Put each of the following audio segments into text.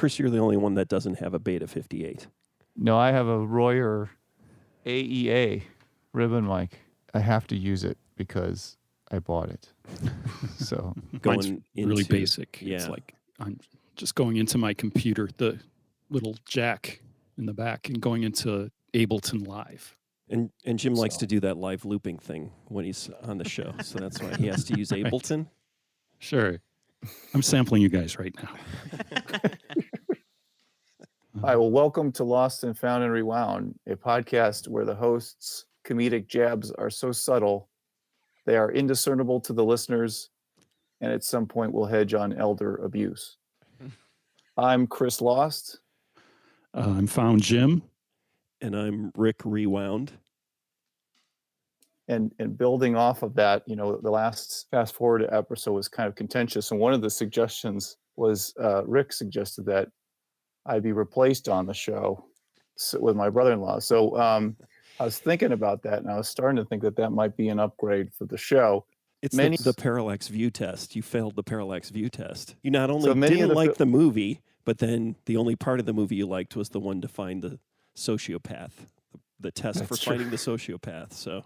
Chris, you're the only one that doesn't have a Beta 58. No, I have a Royer AEA ribbon mic. I have to use it because I bought it. So Mine's really basic. Yeah. It's like I'm just going into my computer, the little jack in the back, and going into Ableton Live. And Jim likes to do that live looping thing when he's on the show, so that's why he has to use Ableton. Sure. I'm sampling you guys right now. Hi, well, welcome to Lost and Found and Rewound, a podcast where the hosts' comedic jabs are so subtle, they are indiscernible to the listeners, and at some point will hedge on elder abuse. I'm Chris Lost. I'm Found Jim. And I'm Rick Rewound. And building off of that, the last fast forward episode was kind of contentious. And one of the suggestions was Rick suggested that I be replaced on the show with my brother-in-law. So I was thinking about that, and I was starting to think that might be an upgrade for the show. It's the parallax view test. You failed the parallax view test. You not only didn't like the movie, but then the only part of the movie you liked was the one to find the sociopath, the test for finding the sociopath. So,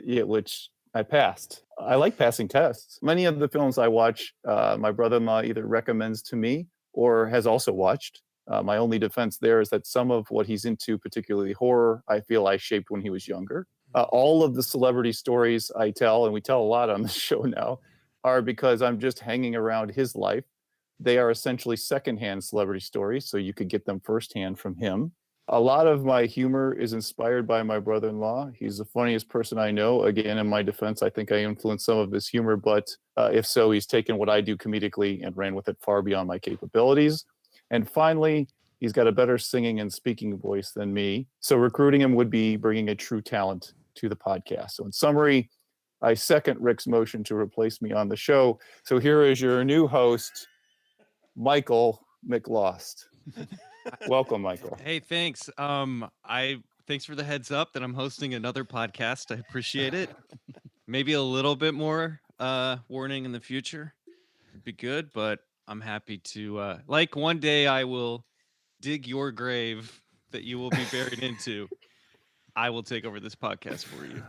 yeah, which I passed. I like passing tests. Many of the films I watch, my brother-in-law either recommends to me or has also watched. My only defense there is that some of what he's into, particularly horror, I feel I shaped when he was younger. All of the celebrity stories I tell, and we tell a lot on the show now, are because I'm just hanging around his life. They are essentially secondhand celebrity stories, so you could get them firsthand from him. A lot of my humor is inspired by my brother-in-law. He's the funniest person I know. Again, in my defense, I think I influenced some of his humor, but if so, he's taken what I do comedically and ran with it far beyond my capabilities. And finally, he's got a better singing and speaking voice than me. So recruiting him would be bringing a true talent to the podcast. So in summary, I second Rick's motion to replace me on the show. So here is your new host, Michael McLost. Welcome, Michael. Hey, thanks. Thanks for the heads up that I'm hosting another podcast. I appreciate it. Maybe a little bit more warning in the future would be good, but I'm happy to one day I will dig your grave that you will be buried into. I will take over this podcast for you.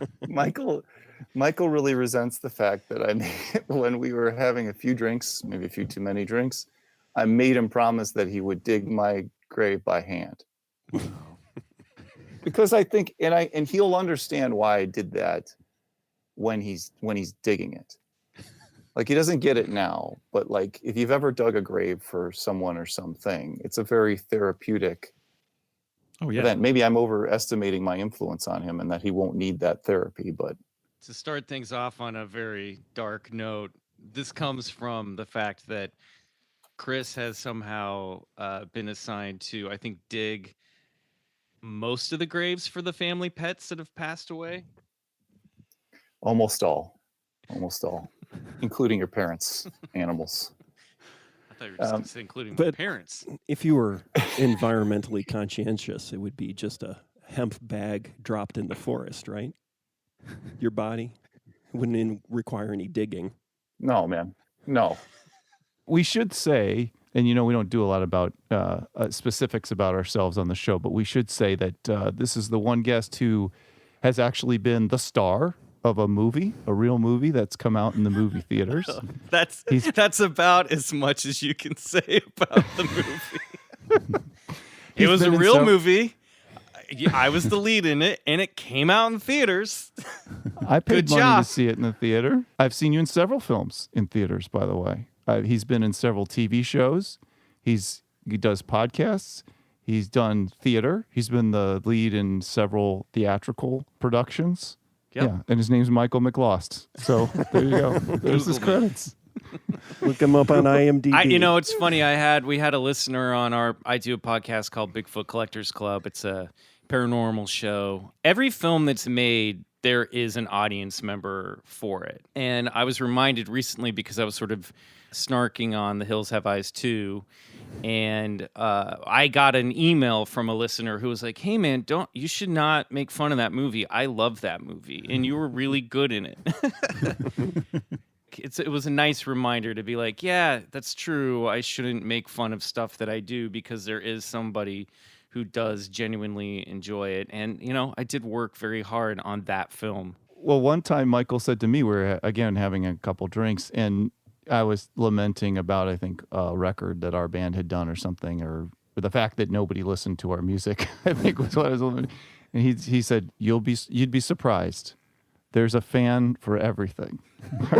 Michael really resents the fact that when we were having a few drinks, maybe a few too many drinks, I made him promise that he would dig my grave by hand. Because I think, and he'll understand why I did that when he's digging it. Like, he doesn't get it now, but like, if you've ever dug a grave for someone or something, it's a very therapeutic event. Maybe I'm overestimating my influence on him and that he won't need that therapy, but. To start things off on a very dark note, this comes from the fact that Chris has somehow been assigned to, I think, dig most of the graves for the family pets that have passed away. Almost all, including your parents' animals. I thought you were just going to say including my parents. If you were environmentally conscientious, it would be just a hemp bag dropped in the forest, right? Your body wouldn't require any digging. No, man. No. we should say, and we don't do a lot about specifics about ourselves on the show, but we should say that this is the one guest who has actually been the star of a movie, a real movie that's come out in the movie theaters. That's about as much as you can say about the movie. It was a real movie. I was the lead in it, and it came out in theaters. I paid money to see it in the theater. I've seen you in several films in theaters, by the way. He's been in several TV shows. He does podcasts. He's done theater. He's been the lead in several theatrical productions. Yep. Yeah, and his name's Michael McLost. So there you go. There's his credits. Look him up on IMDb. It's funny. We had a listener on I do a podcast called Bigfoot Collectors Club. It's a paranormal show. Every film that's made, there is an audience member for it. And I was reminded recently, because I was sort of snarking on The Hills Have Eyes 2, and I got an email from a listener who was like, "Hey man, you should not make fun of that movie. I love that movie, and you were really good in it." it was a nice reminder to be like, yeah, that's true. I shouldn't make fun of stuff that I do because there is somebody who does genuinely enjoy it. And, I did work very hard on that film. Well, one time Michael said to me, we were again having a couple drinks, and I was lamenting about, I think, a record that our band had done or something, or the fact that nobody listened to our music, I think was what I was lamenting. And he said, you'd be surprised. There's a fan for everything.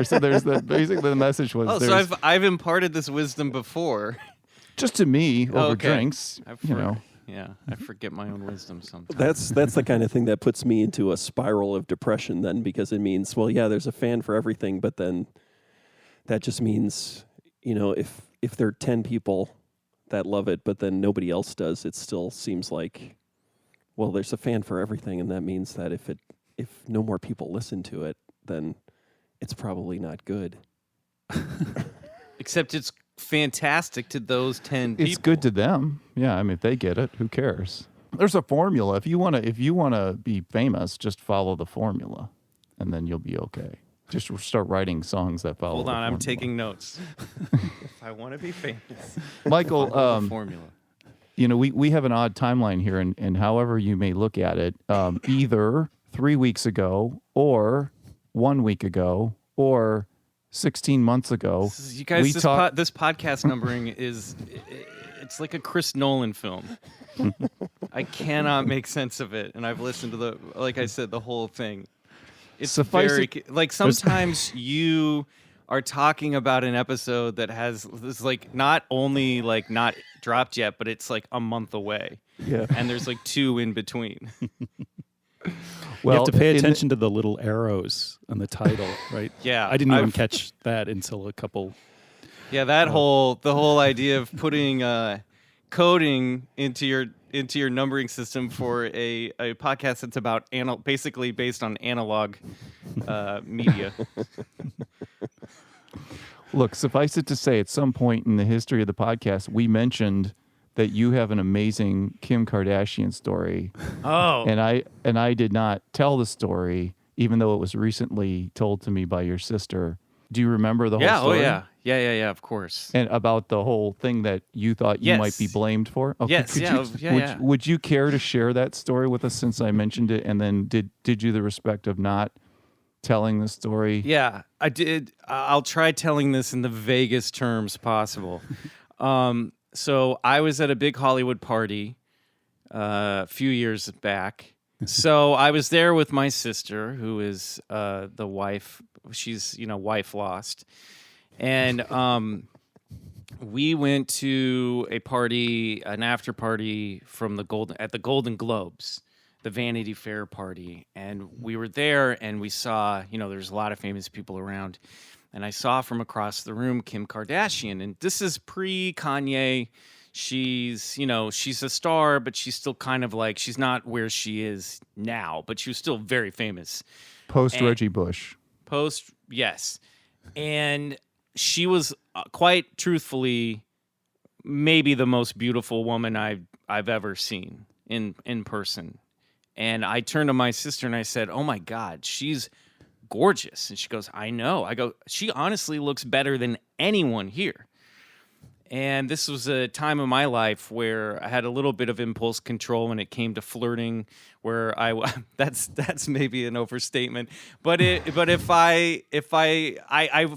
So basically the message was. Oh, so I've imparted this wisdom before. Just to me over drinks, Yeah, I forget my own wisdom sometimes. That's the kind of thing that puts me into a spiral of depression then, because it means, well, yeah, there's a fan for everything, but then that just means, if there are 10 people that love it, but then nobody else does, it still seems like, well, there's a fan for everything, and that means that if no more people listen to it, then it's probably not good. Except it's fantastic to those 10 people. It's good to them. Yeah, I mean, if they get it, who cares? There's a formula. If you wanna be famous, just follow the formula, and then you'll be okay. Just start writing songs that follow. Hold on, I'm taking notes. If I want to be famous, Michael, the formula. We have an odd timeline here, and however you may look at it, either 3 weeks ago, or 1 week ago, or 16 months ago. You guys, this podcast numbering it's like a Chris Nolan film. I cannot make sense of it, and I've listened to like I said, the whole thing. It's sometimes you are talking about an episode that has this not only not dropped yet, but it's a month away. Yeah. And there's 2 in between. Well, you have to pay attention to the little arrows on the title, right? Yeah. I didn't even catch that until a couple. Yeah, the whole idea of putting coding into your numbering system for a podcast that's about basically based on analog media. Look, suffice it to say, at some point in the history of the podcast, we mentioned that you have an amazing Kim Kardashian story. Oh. And I did not tell the story, even though it was recently told to me by your sister. Do you remember the whole story? Oh yeah. Yeah, of course. And about the whole thing that you thought you might be blamed for? Okay, Yes, would you care to share that story with us, since I mentioned it? And then did you the respect of not telling the story? Yeah, I did. I'll try telling this in the vaguest terms possible. So I was at a big Hollywood party a few years back. So I was there with my sister, who is the wife. She's wife lost, and we went to a party, an after party from the Golden Globes, the Vanity Fair party, and we were there, and we saw there's a lot of famous people around. And I saw from across the room Kim Kardashian, and this is pre-Kanye. She's a star, but she's still kind of she's not where she is now, but she was still very famous. Reggie Bush. Yes. And she was quite truthfully maybe the most beautiful woman I've ever seen in person. And I turned to my sister and I said, "Oh my God, she's gorgeous." And she goes, "I know." I go, "She honestly looks better than anyone here." And this was a time of my life where I had a little bit of impulse control when it came to flirting, where that's maybe an overstatement, but if I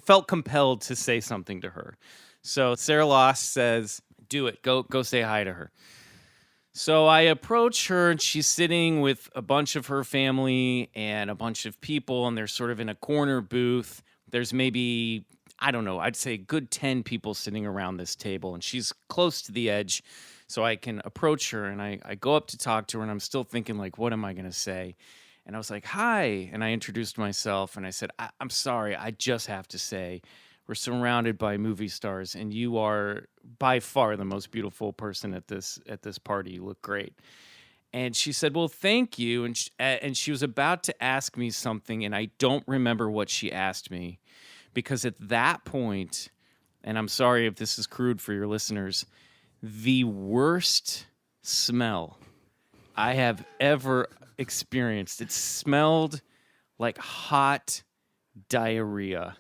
felt compelled to say something to her. So Sarah Lost says, "Do it. Go say hi to her." So I approach her, and she's sitting with a bunch of her family and a bunch of people, and they're sort of in a corner booth. There's maybe, I don't know, I'd say a good 10 people sitting around this table, and she's close to the edge, so I can approach her, and I go up to talk to her, and I'm still thinking, what am I going to say? And I was like, "Hi," and I introduced myself, and I said, I'm sorry, I just have to say, we're surrounded by movie stars, and you are by far the most beautiful person at this party. You look great." And she said, "Well, thank you." And she was about to ask me something, and I don't remember what she asked me, because at that point, and I'm sorry if this is crude for your listeners, the worst smell I have ever experienced. It smelled like hot diarrhea.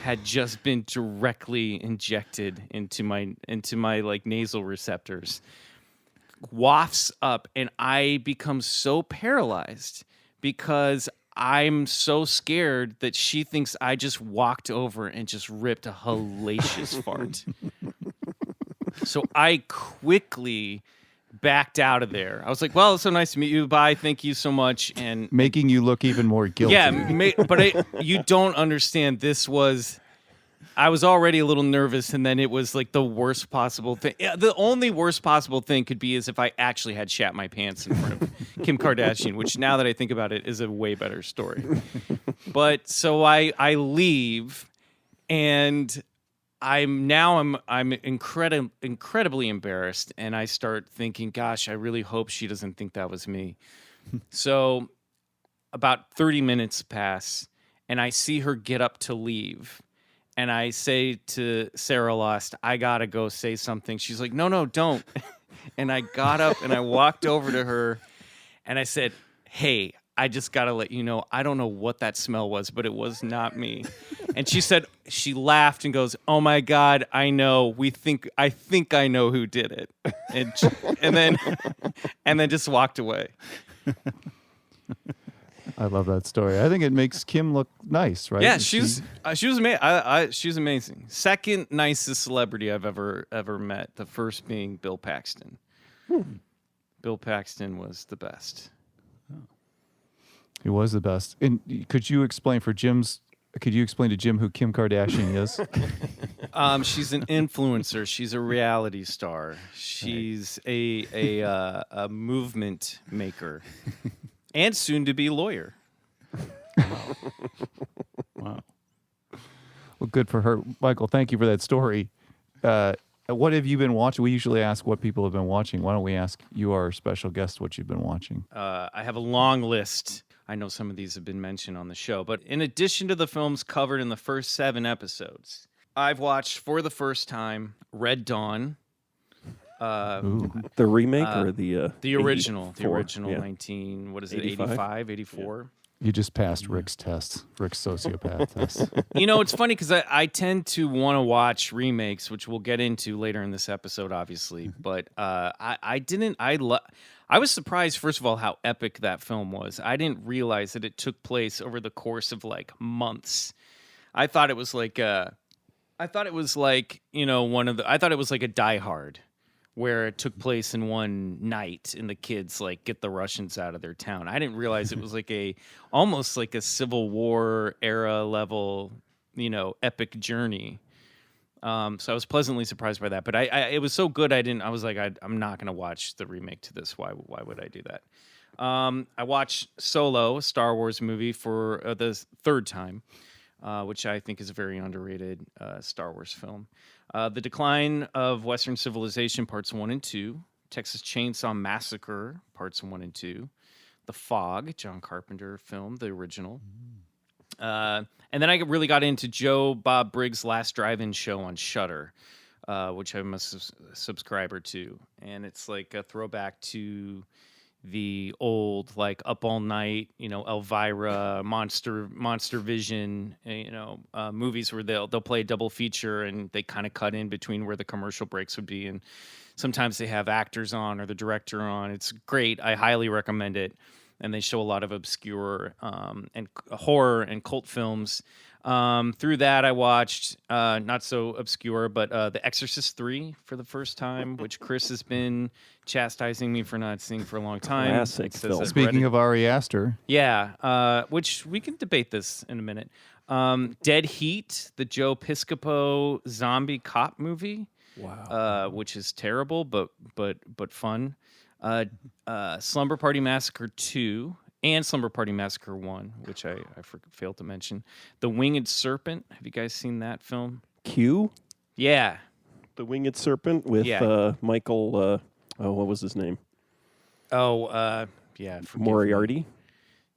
had just been directly injected into my like nasal receptors. Wafts up, and I become so paralyzed because I'm so scared that she thinks I just walked over and just ripped a hellacious fart. So I quickly backed out of there. I was like, well, it's so nice to meet you. Bye. Thank you so much. And making you look even more guilty. Yeah, but you don't understand. I was already a little nervous, and then it was like the worst possible thing. Yeah, the only worst possible thing could be is if I actually had shat my pants in front of Kim Kardashian, which now that I think about it is a way better story. But so I leave, and I'm incredibly embarrassed, and I start thinking, gosh, I really hope she doesn't think that was me. So about 30 minutes pass, and I see her get up to leave. And I say to Sarah Lost, I gotta go say something. She's like, no, don't. And I got up and I walked over to her and I said, hey, I just gotta let you know, I don't know what that smell was, but it was not me. And she laughed and goes, oh my God, I know. I think I know who did it. And then just walked away. I love that story. I think it makes Kim look nice, right? Yeah, she was amazing. She was amazing. Second nicest celebrity I've ever met. The first being Bill Paxton. Bill Paxton was the best. He was the best. And could you explain to Jim who Kim Kardashian is? She's an influencer. She's a reality star. She's a movement maker. And soon to be lawyer. Wow. Well, good for her. Michael, thank you for that story. What have you been watching? We usually ask what people have been watching. Why don't we ask you, our special guest, what you've been watching? I have a long list. I know some of these have been mentioned on the show, but in addition to the films covered in the first 7 episodes, I've watched for the first time Red Dawn. The remake or the original, 84? 19, what is it, 85, 84? You just passed Rick's test, Rick's sociopath test. You know, it's funny because I tend to want to watch remakes, which we'll get into later in this episode, obviously. But I didn't. I was surprised, first of all, how epic that film was. I didn't realize that it took place over the course of like months. I thought it was like a Die Hard, where it took place in one night and the kids like get the Russians out of their town. I didn't realize it was like almost like a Civil War era level, epic journey. So I was pleasantly surprised by that, but it was so good. I was like, I'm not going to watch the remake to this. Why would I do that? I watched Solo, a Star Wars movie for the third time, which I think is a very underrated Star Wars film. The Decline of Western Civilization, Parts 1 and 2. Texas Chainsaw Massacre, Parts 1 and 2. The Fog, John Carpenter film, the original. And then I really got into Joe Bob Briggs' Last Drive-In show on Shudder, which I'm a subscriber to. And it's like a throwback to the old, like, Up All Night, Elvira, Monster Vision, movies where they'll play a double feature and they kind of cut in between where the commercial breaks would be. And sometimes they have actors on or the director on. It's great. I highly recommend it. And they show a lot of obscure and horror and cult films. Through that, I watched not so obscure, but The Exorcist 3 for the first time, which Chris has been chastising me for not seeing for a long time. Classic film. Speaking of Ari Aster. Yeah, which we can debate this in a minute. Dead Heat, the Joe Piscopo zombie cop movie. Wow. Which is terrible, but fun. Slumber Party Massacre 2 and Slumber Party Massacre 1, which I failed to mention. The Winged Serpent. Have you guys seen that film? Q? Yeah. The Winged Serpent with Michael, what was his name? Yeah. Moriarty? Me.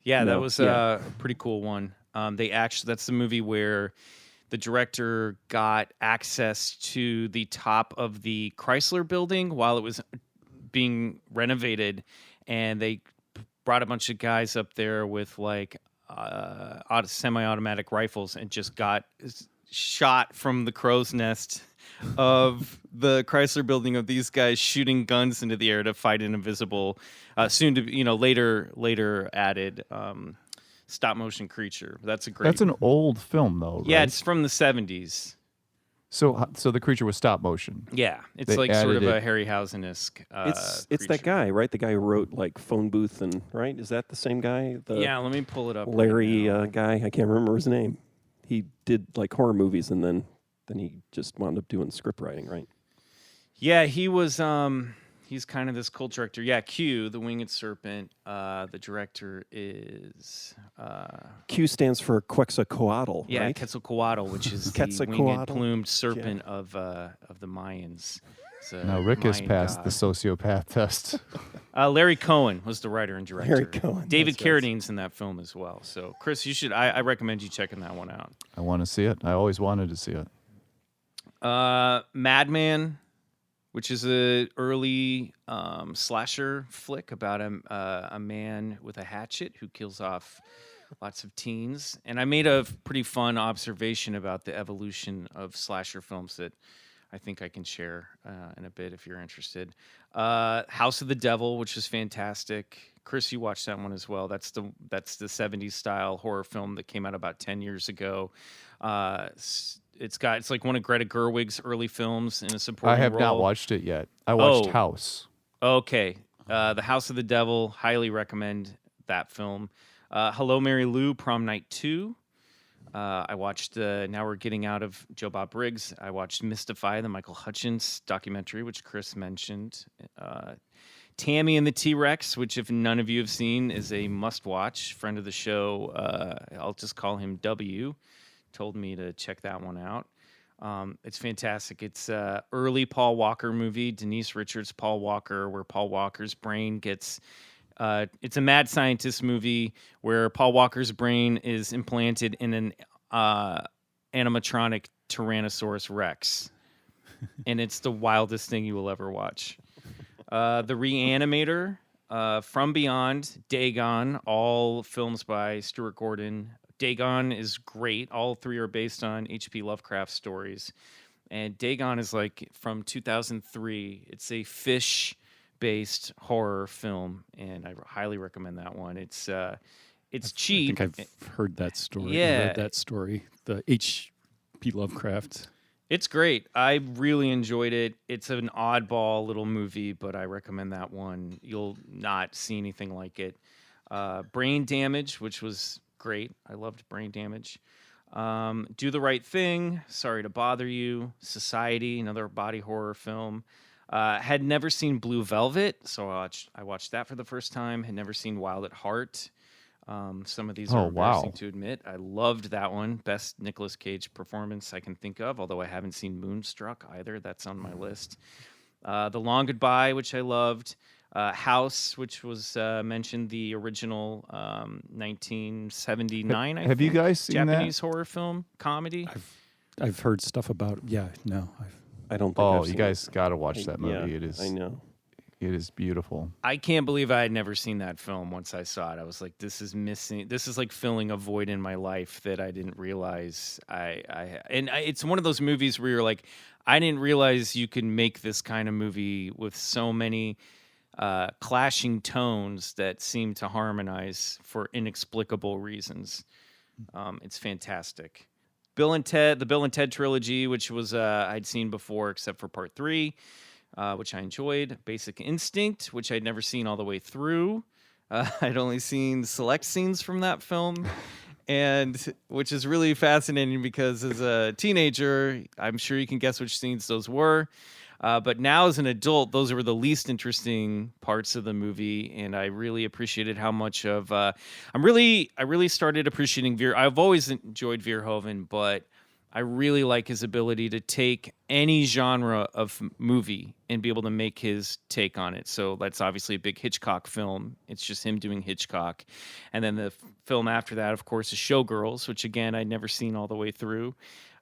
Yeah, that was a pretty cool one. That's the movie where the director got access to the top of the Chrysler building while it was being renovated, and they brought a bunch of guys up there with like semi-automatic rifles and just got shot from the crow's nest of the Chrysler Building of these guys shooting guns into the air to fight an invisible, soon to be, later added stop motion creature. That's an old film though, right? Yeah, it's from the 70s. So the creature was stop motion. Yeah, it's They like sort of added a it. It's Harryhausen-esque. that creature. guy, right? The guy who wrote like Phone Booth and right? Is that the same guy? The Yeah, let me pull it up. Larry right now. guy. I can't remember his name. He did like horror movies and then he just wound up doing script writing, right? Yeah, he was. He's kind of this cult director. Yeah, Q, the Winged Serpent. The director is. Q stands for Quetzalcoatl, Yeah, right? Quetzalcoatl, which is the Quetzalcoatl. winged plumed serpent of the Mayans. It's a Now Rick has Mayan passed god. the sociopath test. Larry Cohen was the writer and director. Larry Cohen, David that's right. Carradine's in that film as well. So, Chris, you should. I recommend you checking that one out. I want to see it. I always wanted to see it. Madman, which is a early slasher flick about a man with a hatchet who kills off lots of teens. And I made a pretty fun observation about the evolution of slasher films that I think I can share in a bit if you're interested. House of the Devil, which is fantastic. Chris, you watched that one as well. That's the 70s style horror film that came out about 10 years ago. It's like one of Greta Gerwig's early films in a supporting I have role. not watched it yet. I watched Oh. House. Okay. The House of the Devil, highly recommend that film. Hello, Mary Lou, Prom Night 2. I watched, now we're getting out of Joe Bob Briggs. I watched Mystify, the Michael Hutchins documentary, which Chris mentioned. Tammy and the T-Rex, which if none of you have seen, is a must-watch. Friend of the show, I'll just call him W, told me to check that one out. It's fantastic. It's an early Paul Walker movie, Denise Richards' Paul Walker, where Paul Walker's brain gets... it's a mad scientist movie where Paul Walker's brain is implanted in an animatronic Tyrannosaurus Rex. And it's the wildest thing you will ever watch. The Reanimator, From Beyond, Dagon, all films by Stuart Gordon. Dagon is great. All three are based on H.P. Lovecraft stories. And Dagon is like from 2003. It's a fish-based horror film, and I highly recommend that one. It's cheap. I think I've heard that story. Yeah. Read that story. The H.P. Lovecraft. It's great. I really enjoyed it. It's an oddball little movie, but I recommend that one. You'll not see anything like it. Brain Damage, which was great. I loved Brain Damage. Do the Right Thing, Sorry to Bother You, Society, another body horror film. Had never seen Blue Velvet, so I watched that for the first time. Had never seen Wild at Heart. Some of these are embarrassing to admit. I loved that one. Best Nicolas Cage performance I can think of, although I haven't seen Moonstruck either. That's on my list. The Long Goodbye, which I loved. House, which was mentioned, the original 1979, Have you guys seen Japanese horror film, comedy. I've heard stuff about. Yeah, no. I don't think Oh, I've you seen guys it. got to watch that movie. Yeah, It is. I know. It is beautiful. I can't believe I had never seen that film once I saw it. I was like, this is missing. This is like filling a void in my life that I didn't realize it's one of those movies where you're like, I didn't realize you could make this kind of movie with so many clashing tones that seem to harmonize for inexplicable reasons. It's fantastic. The Bill and Ted trilogy, which was I'd seen before except for part 3. Which I enjoyed. Basic Instinct, which I'd never seen all the way through. I'd only seen select scenes from that film, and which is really fascinating because as a teenager, I'm sure you can guess which scenes those were. But now as an adult, those were the least interesting parts of the movie, and I really appreciated how much of I really started appreciating I've always enjoyed Verhoeven, but I really like his ability to take any genre of movie and be able to make his take on it. So that's obviously a big Hitchcock film. It's just him doing Hitchcock. And then the film after that, of course, is Showgirls, which, again, I'd never seen all the way through.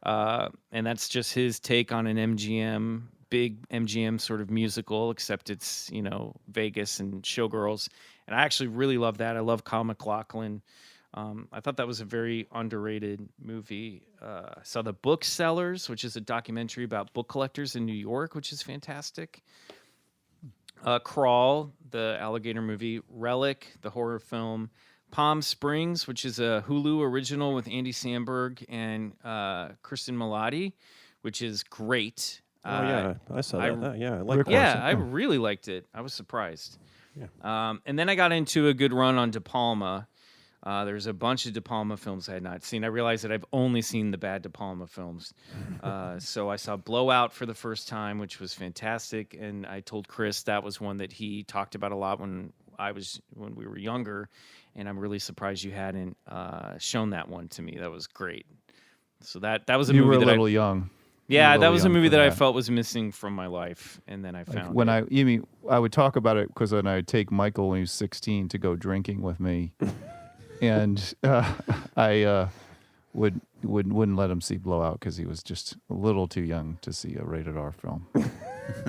And that's just his take on an big MGM sort of musical, except it's, Vegas and Showgirls. And I actually really love that. I love Kyle MacLachlan. I thought that was a very underrated movie. I saw The Booksellers, which is a documentary about book collectors in New York, which is fantastic. Crawl, the alligator movie. Relic, the horror film. Palm Springs, which is a Hulu original with Andy Samberg and Kristen Milotti, which is great. I saw that. Yeah, I like. Yeah, I really liked it. I was surprised. Yeah. And then I got into a good run on De Palma. There's a bunch of De Palma films I had not seen. I realized that I've only seen the bad De Palma films. So I saw Blowout for the first time, which was fantastic. And I told Chris that was one that he talked about a lot when we were younger. And I'm really surprised you hadn't shown that one to me. That was great. So that was a movie that you were a little young. Yeah, that was a movie that I felt was missing from my life, and then I found when it. I would talk about it because then I would take Michael when he was 16 to go drinking with me, and I wouldn't let him see Blowout because he was just a little too young to see a rated R film.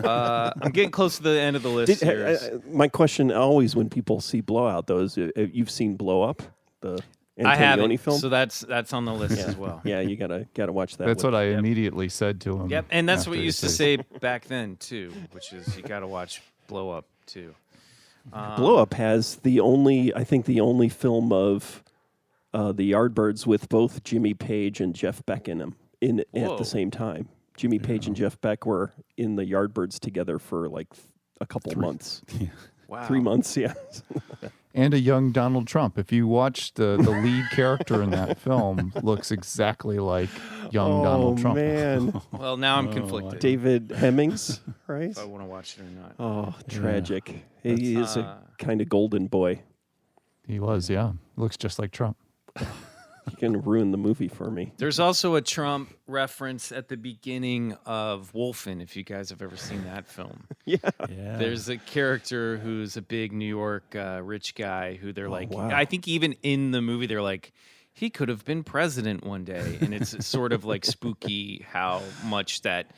I'm getting close to the end of the list here. My question always when people see Blowout, though, is you've seen Blow Up, the Antonioni I haven't, film? so that's on the list as well. Yeah, you gotta watch that. That's what I immediately said to him. Yep, and that's what after you he used to says- say back then too, which is you got to watch Blow Up too. Blow Up has the only film of the Yardbirds with both Jimmy Page and Jeff Beck in them at Whoa. the same time. Jimmy Page and Jeff Beck were in the Yardbirds together for like a couple months. Wow, 3 months, yeah. And a young Donald Trump. If you watch the lead character in that film, looks exactly like young Donald Trump. Oh man, Well, now I'm conflicted. David Hemmings, right? If I want to watch it or not. Oh, tragic. He is a kind of golden boy. He was, yeah. Looks just like Trump. He can ruin the movie for me. There's also a Trump reference at the beginning of Wolfen, if you guys have ever seen that film. Yeah. There's a character who's a big New York rich guy who they're like, wow. I think even in the movie, they're like, he could have been president one day. And it's sort of like spooky how much that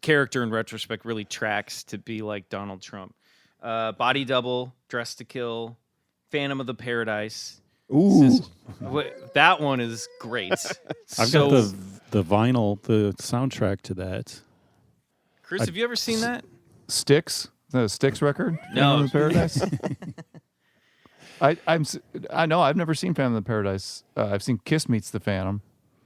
character in retrospect really tracks to be like Donald Trump. Body Double, Dress to Kill, Phantom of the Paradise. Ooh. That one is great. I've got the vinyl, the soundtrack to that. Chris, have you ever seen that? Styx, the Styx record? No. Phantom of the Paradise? I know, I've never seen Phantom of the Paradise. I've seen Kiss Meets the Phantom.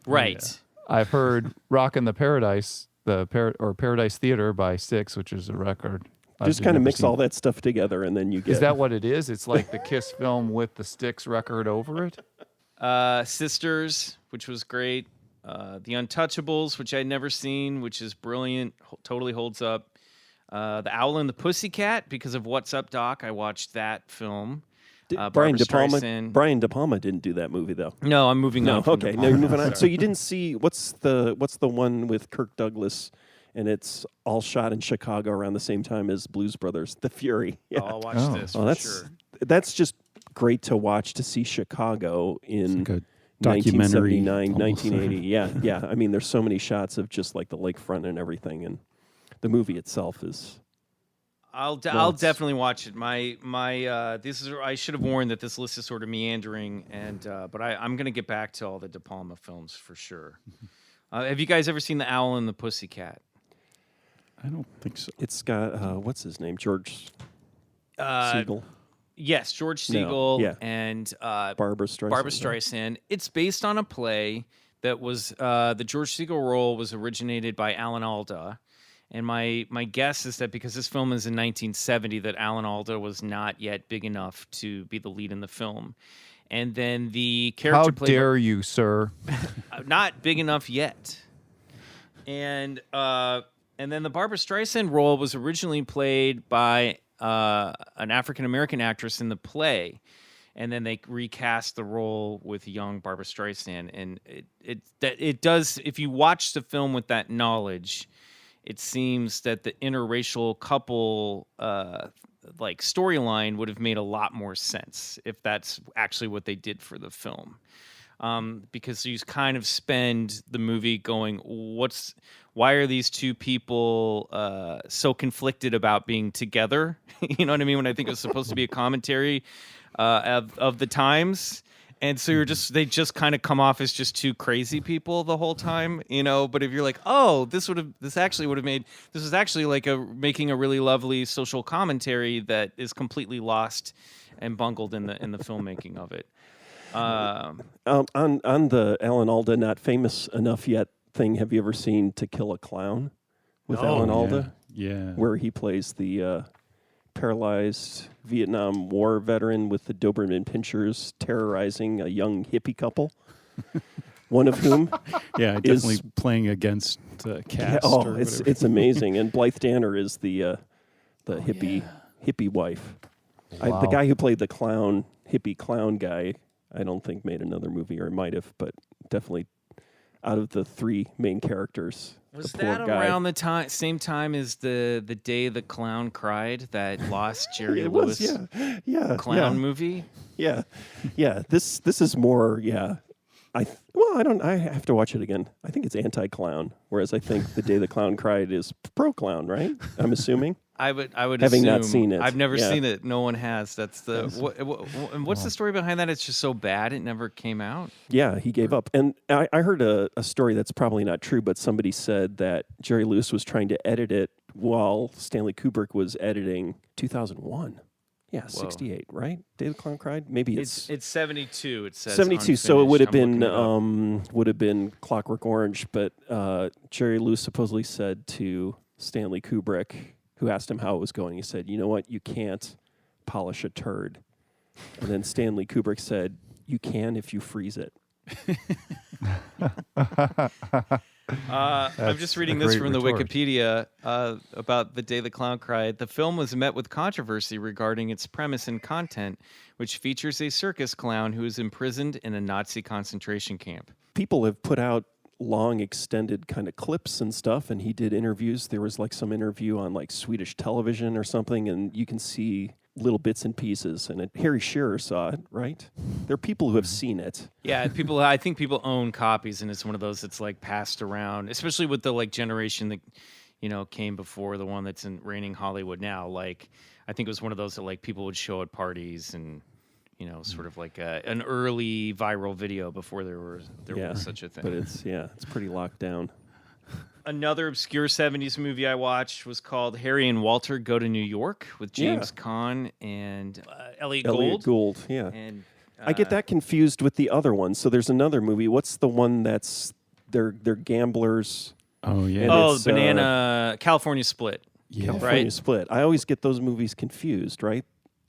Right. I've heard Rockin' the Paradise, or Paradise Theater by Styx, which is a record. Just kind of mix all that stuff together, and then you get. Is that what it is? It's like the Kiss film with the Styx record over it? Sisters, which was great. The Untouchables, which I'd never seen, which is brilliant. Totally holds up. The Owl and the Pussycat, because of What's Up, Doc. I watched that film. Brian De Barbra Palma. Streisand. Brian De Palma didn't do that movie though. No, I'm moving on. from Okay. De No, Palma. you're moving on. So you didn't see what's the one with Kirk Douglas, and it's all shot in Chicago around the same time as Blues Brothers, The Fury. Yeah. Oh, I'll watch this Oh, for that's sure. that's just great to watch, to see Chicago in Like a documentary. 1979, almost. 1980. Yeah. I mean, there's so many shots of just like the lakefront and everything, and the movie itself is. I'll it's- definitely watch it. This is I should have warned that this list is sort of meandering, and but I'm gonna get back to all the De Palma films for sure. Have you guys ever seen The Owl and the Pussycat? I don't think so. It's got what's his name, George Uh, Siegel, Yes, George No, Siegel yeah. and Barbara Streisand. Barbra Streisand. It's based on a play that was the George Siegel role was originated by Alan Alda. And my guess is that because this film is in 1970, that Alan Alda was not yet big enough to be the lead in the film. And then the character How played dare you, sir? not big enough yet. And then the Barbra Streisand role was originally played by an African American actress in the play, and then they recast the role with young Barbra Streisand. And it does. If you watch the film with that knowledge, it seems that the interracial couple like storyline would have made a lot more sense if that's actually what they did for the film. Because you kind of spend the movie going, why are these two people so conflicted about being together? You know what I mean? When I think it was supposed to be a commentary of the times. And so they just kind of come off as just two crazy people the whole time, but if you're like, oh, this was actually like making a really lovely social commentary that is completely lost and bungled in the filmmaking of it. On the Alan Alda not famous enough yet thing, have you ever seen To Kill a Clown with Alan Alda? Yeah. Where he plays the paralyzed Vietnam War veteran with the Doberman Pinschers terrorizing a young hippie couple. One of whom definitely playing against caste. It's amazing. And Blythe Danner is the hippie wife. Wow. The guy who played the hippie clown guy, I don't think made another movie, or might have, but definitely out of the three main characters. Was the poor that guy. around the same time as the Day the Clown Cried, that lost Jerry It Lewis was, clown movie? Yeah. This is more, I have to watch it again. I think it's anti-clown, whereas I think The Day the Clown Cried is pro-clown, right? I'm assuming. I would having assume. not seen it. I've never seen it. No one has. That's the what's the story behind that? It's just so bad it never came out. Yeah, he gave up. And I heard a story that's probably not true, but somebody said that Jerry Lewis was trying to edit it while Stanley Kubrick was editing 2001. Yeah, 68, right? Day the Clown Cried? Maybe it's 72, it says. 72, so it would have unfinished. been Clockwork Orange, but Jerry Lewis supposedly said to Stanley Kubrick, who asked him how it was going, he said, "You know what? You can't polish a turd." And then Stanley Kubrick said, "You can if you freeze it." I'm just reading this from the Wikipedia about The Day the Clown Cried. The film was met with controversy regarding its premise and content, which features a circus clown who is imprisoned in a Nazi concentration camp. People have put out long extended kind of clips and stuff, and he did interviews. There was like some interview on like Swedish television or something, and you can see little bits and pieces. And Harry Shearer saw it, right? There are people who have seen it. Yeah, I think people own copies, and it's one of those that's like passed around, especially with the like generation that came before the one that's reigning Hollywood now. Like, I think it was one of those that like people would show at parties and sort of like an early viral video before there was such a thing. But it's pretty locked down. Another obscure 70s movie I watched was called Harry and Walter Go to New York with James Caan and Elliot Gould, yeah. And I get that confused with the other one. So there's another movie. What's the one that's they're gamblers? Oh, yeah. California Split. Yeah. California Split. I always get those movies confused, right?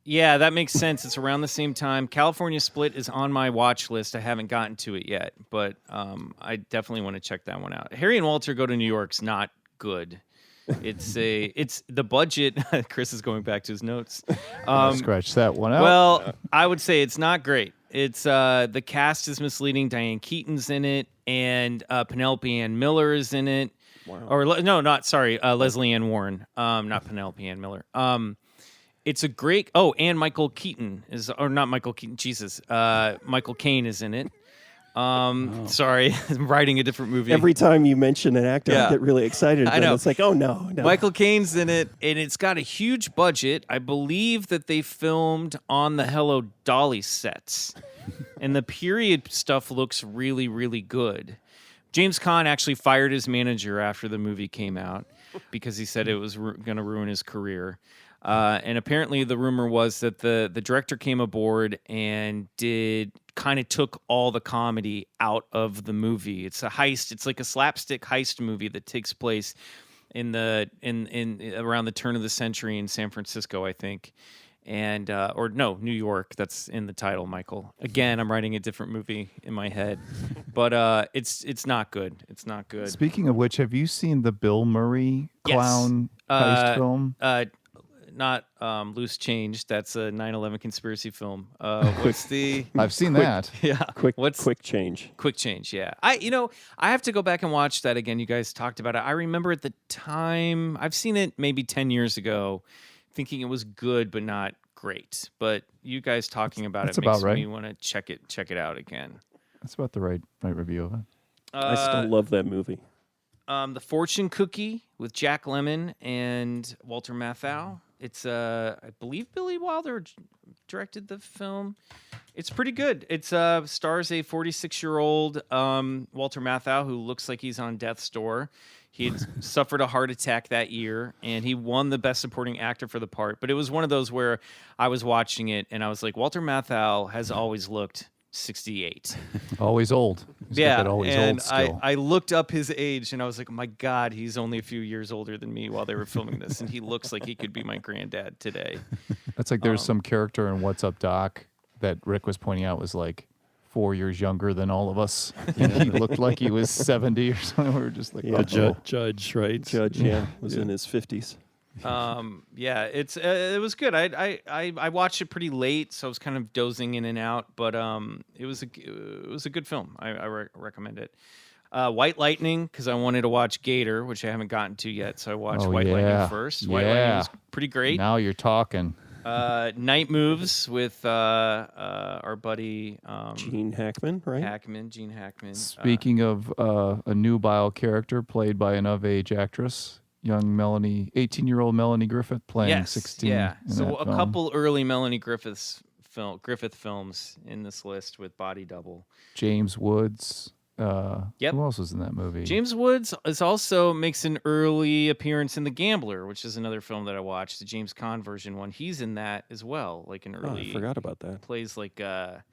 Yeah, that makes sense. It's around the same time. California Split is on my watch list. I haven't gotten to it yet, but I definitely want to check that one out. Harry and Walter Go to New York's not good. It's the budget. Chris is going back to his notes. Scratch that one out. Well, I would say it's not great. It's the cast is misleading. Diane Keaton's in it, and Penelope Ann Miller is in it. Wow. Leslie Ann Warren. Not Penelope Ann Miller. It's a great. Oh, and Michael Keaton not Michael Keaton. Jesus, Michael Caine is in it. Sorry, I'm writing a different movie. Every time you mention an actor, I get really excited. I know. It's like, oh no. Michael Caine's in it, and it's got a huge budget. I believe that they filmed on the Hello Dolly sets, and the period stuff looks really, really good. James Caan actually fired his manager after the movie came out because he said it was going to ruin his career. And apparently the rumor was that the director came aboard and took all the comedy out of the movie. It's a heist. It's like a slapstick heist movie that takes place in around the turn of the century in San Francisco, I think. And New York. That's in the title, Michael. Again, I'm writing a different movie in my head, but it's not good. It's not good. Speaking of which, have you seen the Bill Murray clown heist film? Not Loose Change. That's a 9/11 conspiracy film. What's the? I've seen that. Yeah. Quick Change. Quick Change. Yeah. I have to go back and watch that again. You guys talked about it. I remember at the time I've seen it maybe 10 years ago, thinking it was good but not great. But you guys talking about it makes me want to check it out again. That's about the right review of it. I still love that movie. The Fortune Cookie with Jack Lemmon and Walter Matthau. It's I believe Billy Wilder directed the film. It's pretty good. It's stars a 46-year-old Walter Matthau who looks like he's on death's door. He had suffered a heart attack that year, and he won the Best Supporting Actor for the part. But it was one of those where I was watching it, and I was like, Walter Matthau has always looked 68. Always old. He's got that always and old skill. I looked up his age, and I was like, oh my God, he's only a few years older than me while they were filming this, and he looks like he could be my granddad today. That's like there's some character in What's Up, Doc that Rick was pointing out was like 4 years younger than all of us. And he looked like he was 70 or something. We were just like, Judge, right? Judge, was in his 50s. It was good. I watched it pretty late, so I was kind of dozing in and out. But it was a good film. I recommend it. White Lightning, because I wanted to watch Gator, which I haven't gotten to yet, so I watched White Lightning first. White Lightning was pretty great. Now you're talking. Night Moves with our buddy Gene Hackman, right? Gene Hackman. Speaking of a nubile character played by an of-age actress, young 18-year-old Melanie Griffith playing 16. Yeah, so a film. couple early Melanie Griffith films in this list with Body Double. James Woods. Yep. Who else was in that movie? James Woods also makes an early appearance in The Gambler, which is another film that I watched, the James Caan version one. He's in that as well, like an early. I forgot about that. Plays like a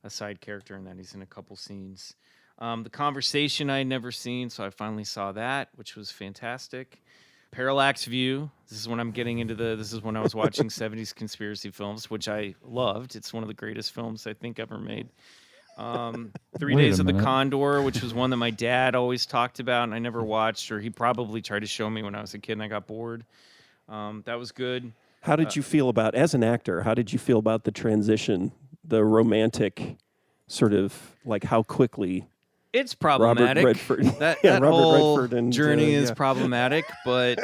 side character in that. He's in a couple scenes. The Conversation I had never seen, so I finally saw that, which was fantastic. Parallax View. This is when I'm getting into This is when I was watching 70s conspiracy films, which I loved. It's one of the greatest films I think ever made. 3 Days of the Condor, which was one that my dad always talked about and I never watched, or he probably tried to show me when I was a kid and I got bored. That was good. How did you feel about, as an actor, how did you feel about the transition, the romantic sort of, like how quickly it's problematic. Robert Redford, that Robert whole Redford and, journey is problematic, but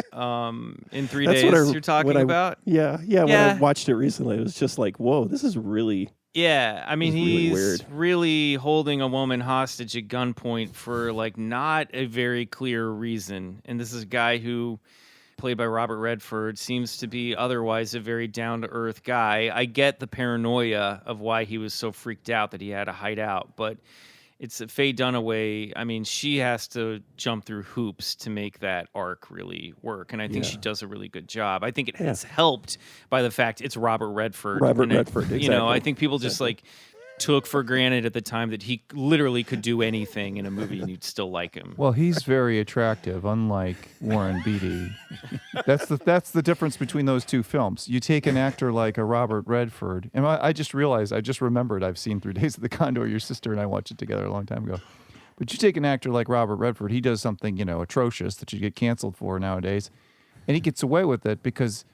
in 3 days you're talking about? Yeah, when I watched it recently, it was just like, whoa, this is really... Yeah, I mean, he's really really holding a woman hostage at gunpoint for like not a very clear reason. And this is a guy who, played by Robert Redford, seems to be otherwise a very down-to-earth guy. I get the paranoia of why he was so freaked out that he had to hide out, but it's Faye Dunaway. I mean, she has to jump through hoops to make that arc really work, and I think she does a really good job. I think it has helped by the fact it's Robert Redford. Exactly. You know, I think people just like took for granted at the time that he literally could do anything in a movie and you'd still like him. Well, he's very attractive, unlike Warren Beatty. That's the difference between those two films. You take an actor like a Robert Redford, and I just remembered I've seen 3 Days of the Condor. Your sister and I watched it together a long time ago. But you take an actor like Robert Redford, he does something, atrocious that you get canceled for nowadays, and he gets away with it because,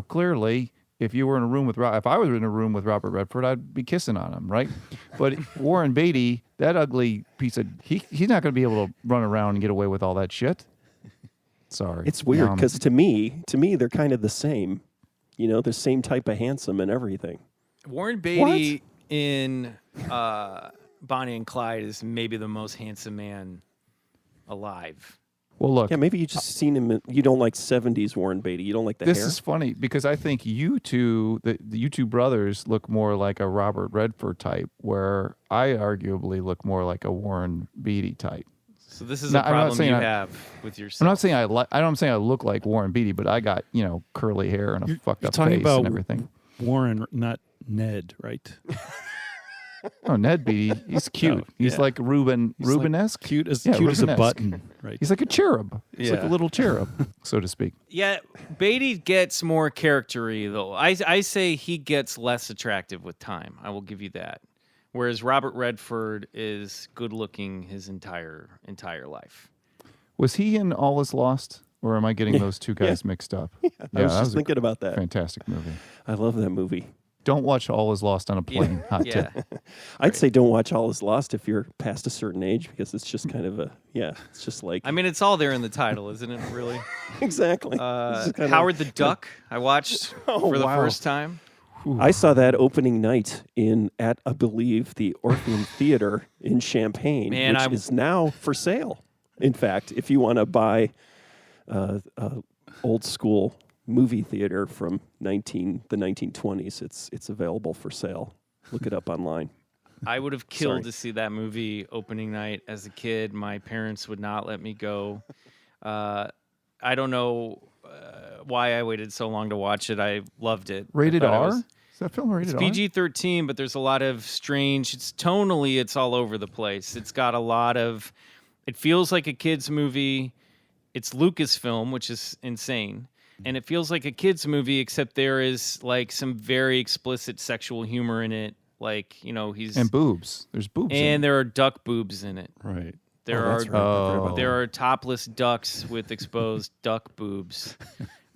clearly, if I was in a room with Robert Redford, I'd be kissing on him, right? But Warren Beatty, that ugly piece of he's not going to be able to run around and get away with all that shit. Sorry, it's weird because to me, they're kind of the same. The same type of handsome and everything. Warren Beatty in Bonnie and Clyde is maybe the most handsome man alive. Well, look. Yeah, maybe you just seen him. You don't like 70s Warren Beatty. You don't like the hair. This is funny because I think you two, the you two brothers, look more like a Robert Redford type, where I arguably look more like a Warren Beatty type. So this is a problem you have with yourself. I'm not saying I'm saying I look like Warren Beatty, but I got curly hair and a fucked up face and everything. Warren, not Ned, right? Oh, Ned Beatty, he's cute. He's like Rubenesque. Like cute as a button, right? He's like a cherub. He's like a little cherub, so to speak. Yeah, Beatty gets more character-y, though. I say he gets less attractive with time. I will give you that. Whereas Robert Redford is good-looking his entire life. Was he in All Is Lost, or am I getting those two guys mixed up? I was just thinking about that. Fantastic movie. I love that movie. Don't watch All Is Lost on a plane. Hot tip. I'd say don't watch All Is Lost if you're past a certain age because it's just kind of it's just like... I mean, it's all there in the title, isn't it, really? Exactly. Howard the Duck, I watched for the first time. Ooh. I saw that opening night at, I believe, the Orpheum Theater in Champaign, which is now for sale. In fact, if you want to buy old school movie theater from the 1920s. It's available for sale. Look it up online. I would have killed Sorry. to see that movie opening night as a kid. My parents would not let me go. I don't know why I waited so long to watch it. I loved it. Rated I thought it R? was- Is that film rated It's R? PG-13, but there's a lot of strange. It's tonally, it's all over the place. It's got a lot of. It feels like a kids movie. It's Lucasfilm, which is insane, and it feels like a kids movie, except there is like some very explicit sexual humor in it. Like he's And boobs. There's boobs. in and it. there are duck boobs in it. Right. There Oh, are that's right. I forgot about there that. are topless ducks with exposed duck boobs,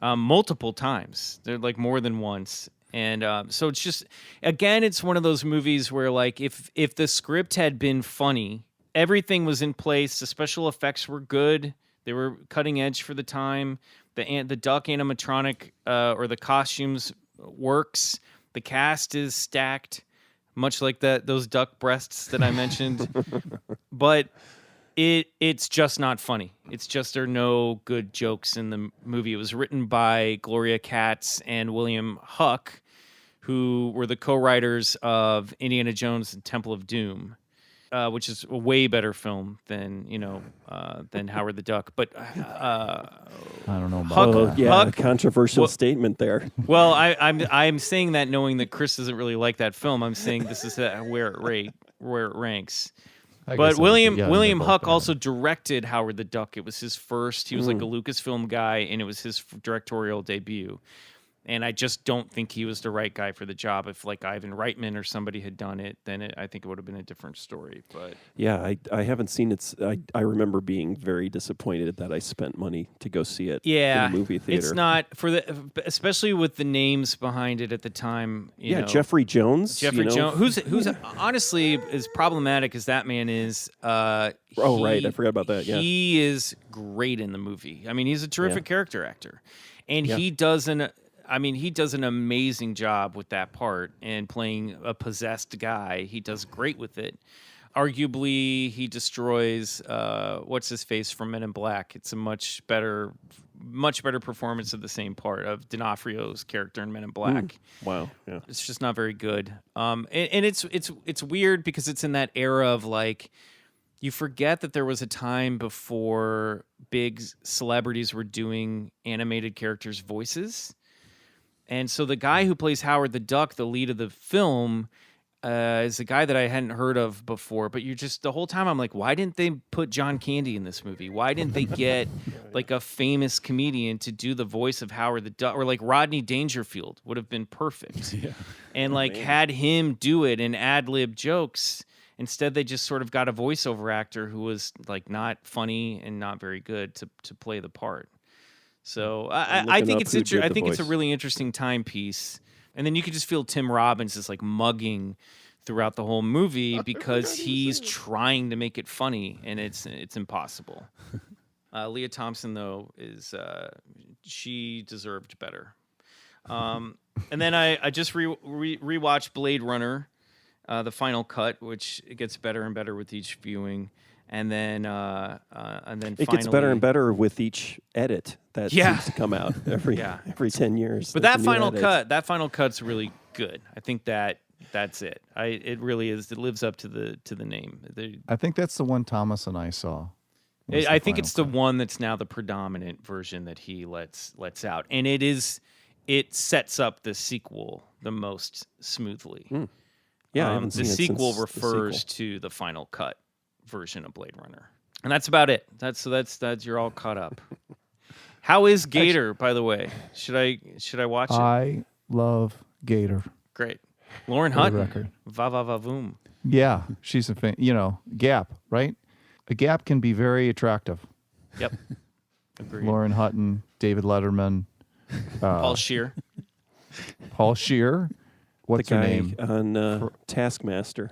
multiple times. They're like more than once, and so it's just again, it's one of those movies where like if the script had been funny, everything was in place. The special effects were good. They were cutting edge for the time. The duck animatronic or the costumes works. The cast is stacked, much like those duck breasts that I mentioned, but. It's just not funny. It's just there are no good jokes in the movie. It was written by Gloria Katz and William Huck, who were the co-writers of Indiana Jones and Temple of Doom, which is a way better film than Howard the Duck. But I don't know about Huck- Oh, that. yeah, Huck- controversial well- statement there. well, I'm saying that knowing that Chris doesn't really like that film. I'm saying this is where it ranks. I But guess I would- William yeah, William they're both Huck bad. also directed Howard the Duck. It was his first. He was like a Lucasfilm guy, and it was his directorial debut. And I just don't think he was the right guy for the job. If like Ivan Reitman or somebody had done it, then I think it would have been a different story. But Yeah, I haven't seen it. I remember being very disappointed that I spent money to go see it yeah, in the movie theater. it's not especially with the names behind it at the time. You know, Jeffrey Jones. Jeffrey you know? Jones, who's honestly as problematic as that man is. Right, I forgot about that, yeah. He is great in the movie. I mean, he's a terrific character actor, and Yeah. he does an amazing job with that part and playing a possessed guy. He does great with it. Arguably, he destroys what's his face from Men in Black. It's a much better performance of the same part of D'Onofrio's character in Men in Black. Wow. Yeah. It's just not very good. And it's weird because it's in that era of like you forget that there was a time before big celebrities were doing animated characters' voices. And so the guy who plays Howard the Duck, the lead of the film, is a guy that I hadn't heard of before. But you're just the whole time I'm like, why didn't they put John Candy in this movie? Why didn't they get like a famous comedian to do the voice of Howard the Duck? Or like Rodney Dangerfield would have been perfect. Yeah. And like had him do it and ad-lib jokes. Instead, they just sort of got a voiceover actor who was like not funny and not very good to play the part. So I looking think up it's who did I the think it's a voice. really interesting timepiece, and then you could just feel Tim Robbins is like mugging throughout the whole movie because he's trying to make it funny, and it's impossible. Leah Thompson though is she deserved better. And then I just rewatched Blade Runner, the final cut, which it gets better and better with each viewing. And then It gets better and better with each edit that Yeah. seems to come out every 10 years. But There's that a new final edit. that final cut's really good. I think that's it. It really is. It lives up to the name. I think that's the one Thomas and I saw. was I the think final it's the cut. one that's now the predominant version that he lets out, and it sets up the sequel the most smoothly. Yeah, I haven't the seen it sequel since the refers sequel. to the final cut version of Blade Runner, and that's about it. That's you're all caught up. How is Gator, by the way? Should I watch it? I love Gator. Great, Lauren For the Hutton. record. Va va va voom. Yeah, she's a fan. Gap, right? A Gap can be very attractive. Yep. Agreed. Lauren Hutton, David Letterman, Paul Scheer. Paul Scheer. What's the her guy name? on Taskmaster.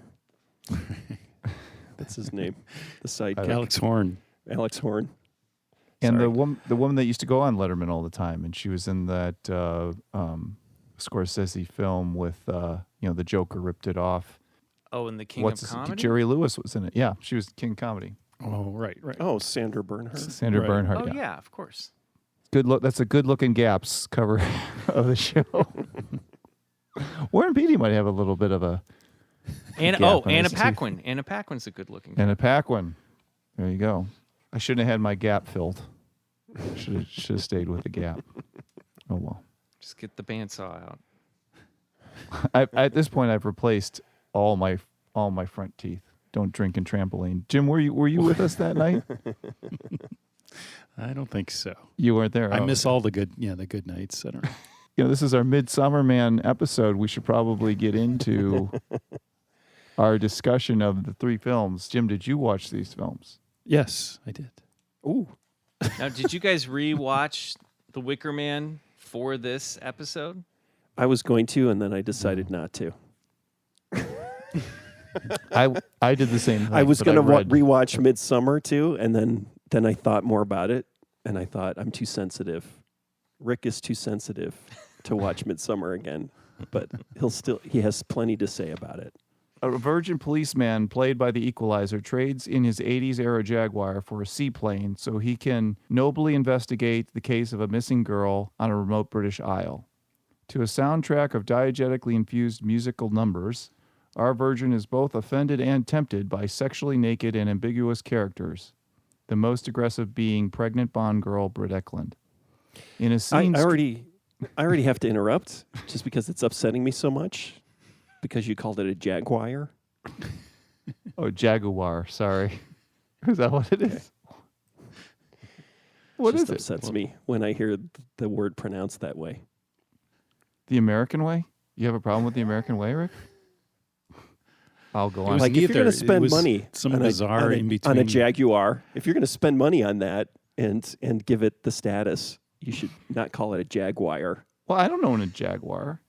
That's his name. The sidekick. Alex Horn. Alex Horn. And Sorry. the woman that used to go on Letterman all the time, and she was in that Scorsese film with the Joker ripped it off. Oh, and the King What's of his- Comedy. Jerry Lewis was in it. Yeah, she was King Comedy. Oh, right. Oh, Sandra Bernhard. Sandra Right. Bernhard. Oh yeah. yeah, of course. Good look. That's a good-looking Gaps cover of the show. Warren Beatty might have a little bit of a Anna Paquin. Anna Paquin's a good-looking. Anna Paquin. There you go. I shouldn't have had my Gap filled. Should have stayed with the Gap. Oh well. Just get the bandsaw out. At this point, I've replaced all my front teeth. Don't drink and trampoline. Jim, were you with us that night? I don't think so. You weren't there. I miss all the good nights. I don't know. This is our Midsommarman episode. We should probably get into our discussion of the 3 films. Jim, did you watch these films? Yes, I did. Ooh. Now, did you guys rewatch The Wicker Man for this episode? I was going to, and then I decided not to. I did the same thing. I was going to rewatch Midsommar too, and then I thought more about it, and I thought, I'm too sensitive. Rick is too sensitive to watch Midsommar again, but he has plenty to say about it. A virgin policeman played by the Equalizer trades in his 80s era Jaguar for a seaplane so he can nobly investigate the case of a missing girl on a remote British isle. To a soundtrack of diegetically infused musical numbers, our virgin is both offended and tempted by sexually naked and ambiguous characters, the most aggressive being pregnant Bond girl Britt Eklund. In a scene, I already have to interrupt just because it's upsetting me so much. Because you called it a Jaguar? Oh, Jaguar. Sorry. Is that what it is? What is it? Just upsets me when I hear the word pronounced that way. The American way? You have a problem with the American way, Rick? I'll go on. Like, if you're going to spend money on a Jaguar, if you're going to spend money on that and give it the status, you should not call it a Jaguar. Well, I don't own a Jaguar.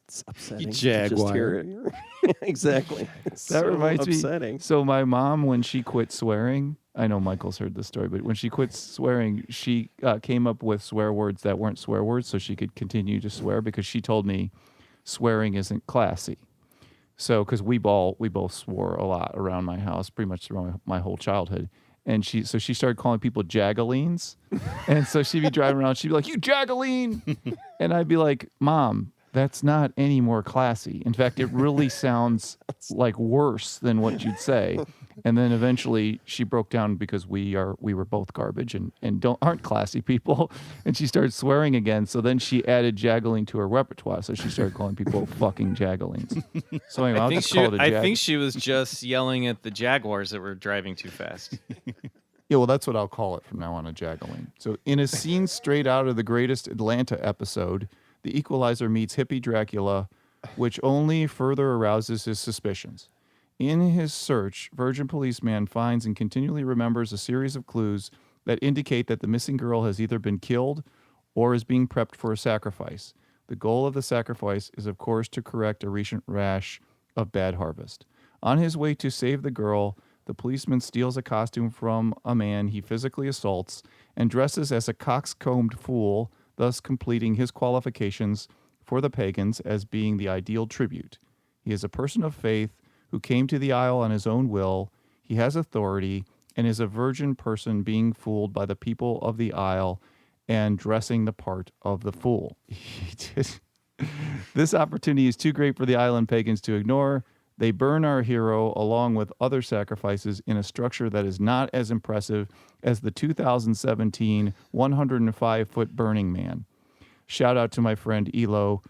It's upsetting. Jaguar. To just hear it. Exactly. That reminds upsetting. me. So my mom, when she quit swearing, I know Michael's heard this story, but when she quit swearing, she came up with swear words that weren't swear words so she could continue to swear because she told me swearing isn't classy. So, because we both swore a lot around my house, pretty much throughout my whole childhood. And she started calling people jagalines. And so she'd be driving around, she'd be like, "You jagaline!" And I'd be like, "Mom, that's not any more classy. In fact, it really sounds like worse than what you'd say." And then eventually she broke down because we were both garbage and aren't classy people. And she started swearing again. So then she added jagaline to her repertoire. So she started calling people fucking jagalines. So anyway, I think she was just yelling at the Jaguars that were driving too fast. Yeah, well, that's what I'll call it from now on, a jagaline. So in a scene straight out of the Greatest Atlanta episode, the Equalizer meets hippie Dracula, which only further arouses his suspicions. In his search, Virgin Policeman finds and continually remembers a series of clues that indicate that the missing girl has either been killed or is being prepped for a sacrifice. The goal of the sacrifice is, of course, to correct a recent rash of bad harvest. On his way to save the girl, the policeman steals a costume from a man he physically assaults and dresses as a coxcombed fool, thus completing his qualifications for the pagans as being the ideal tribute. He is a person of faith who came to the isle on his own will. He has authority and is a virgin person being fooled by the people of the isle and dressing the part of the fool. This opportunity is too great for the island pagans to ignore. They burn our hero along with other sacrifices in a structure that is not as impressive as the 2017 105-foot Burning Man. Shout out to my friend Elo,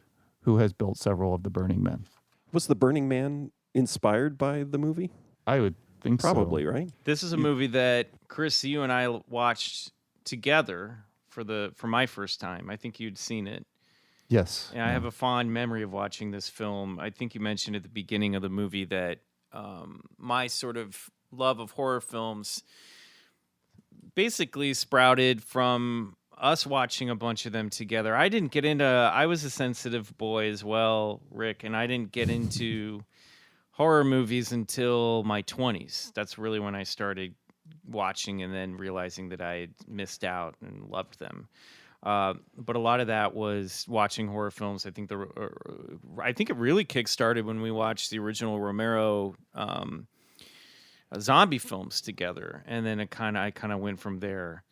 who has built several of the Burning Men. Was the Burning Man inspired by the movie? I would think Probably, so. Right? This is a movie that, Chris, you and I watched together for my first time. I think you'd seen it. Yes. And I have a fond memory of watching this film. I think you mentioned at the beginning of the movie that my sort of love of horror films basically sprouted from us watching a bunch of them together. I was a sensitive boy as well, Rick, and I didn't get into horror movies until my 20s. That's really when I started watching and then realizing that I had missed out and loved them. But a lot of that was watching horror films. I think it really kick-started when we watched the original Romero zombie films together, and then I kind of went from there.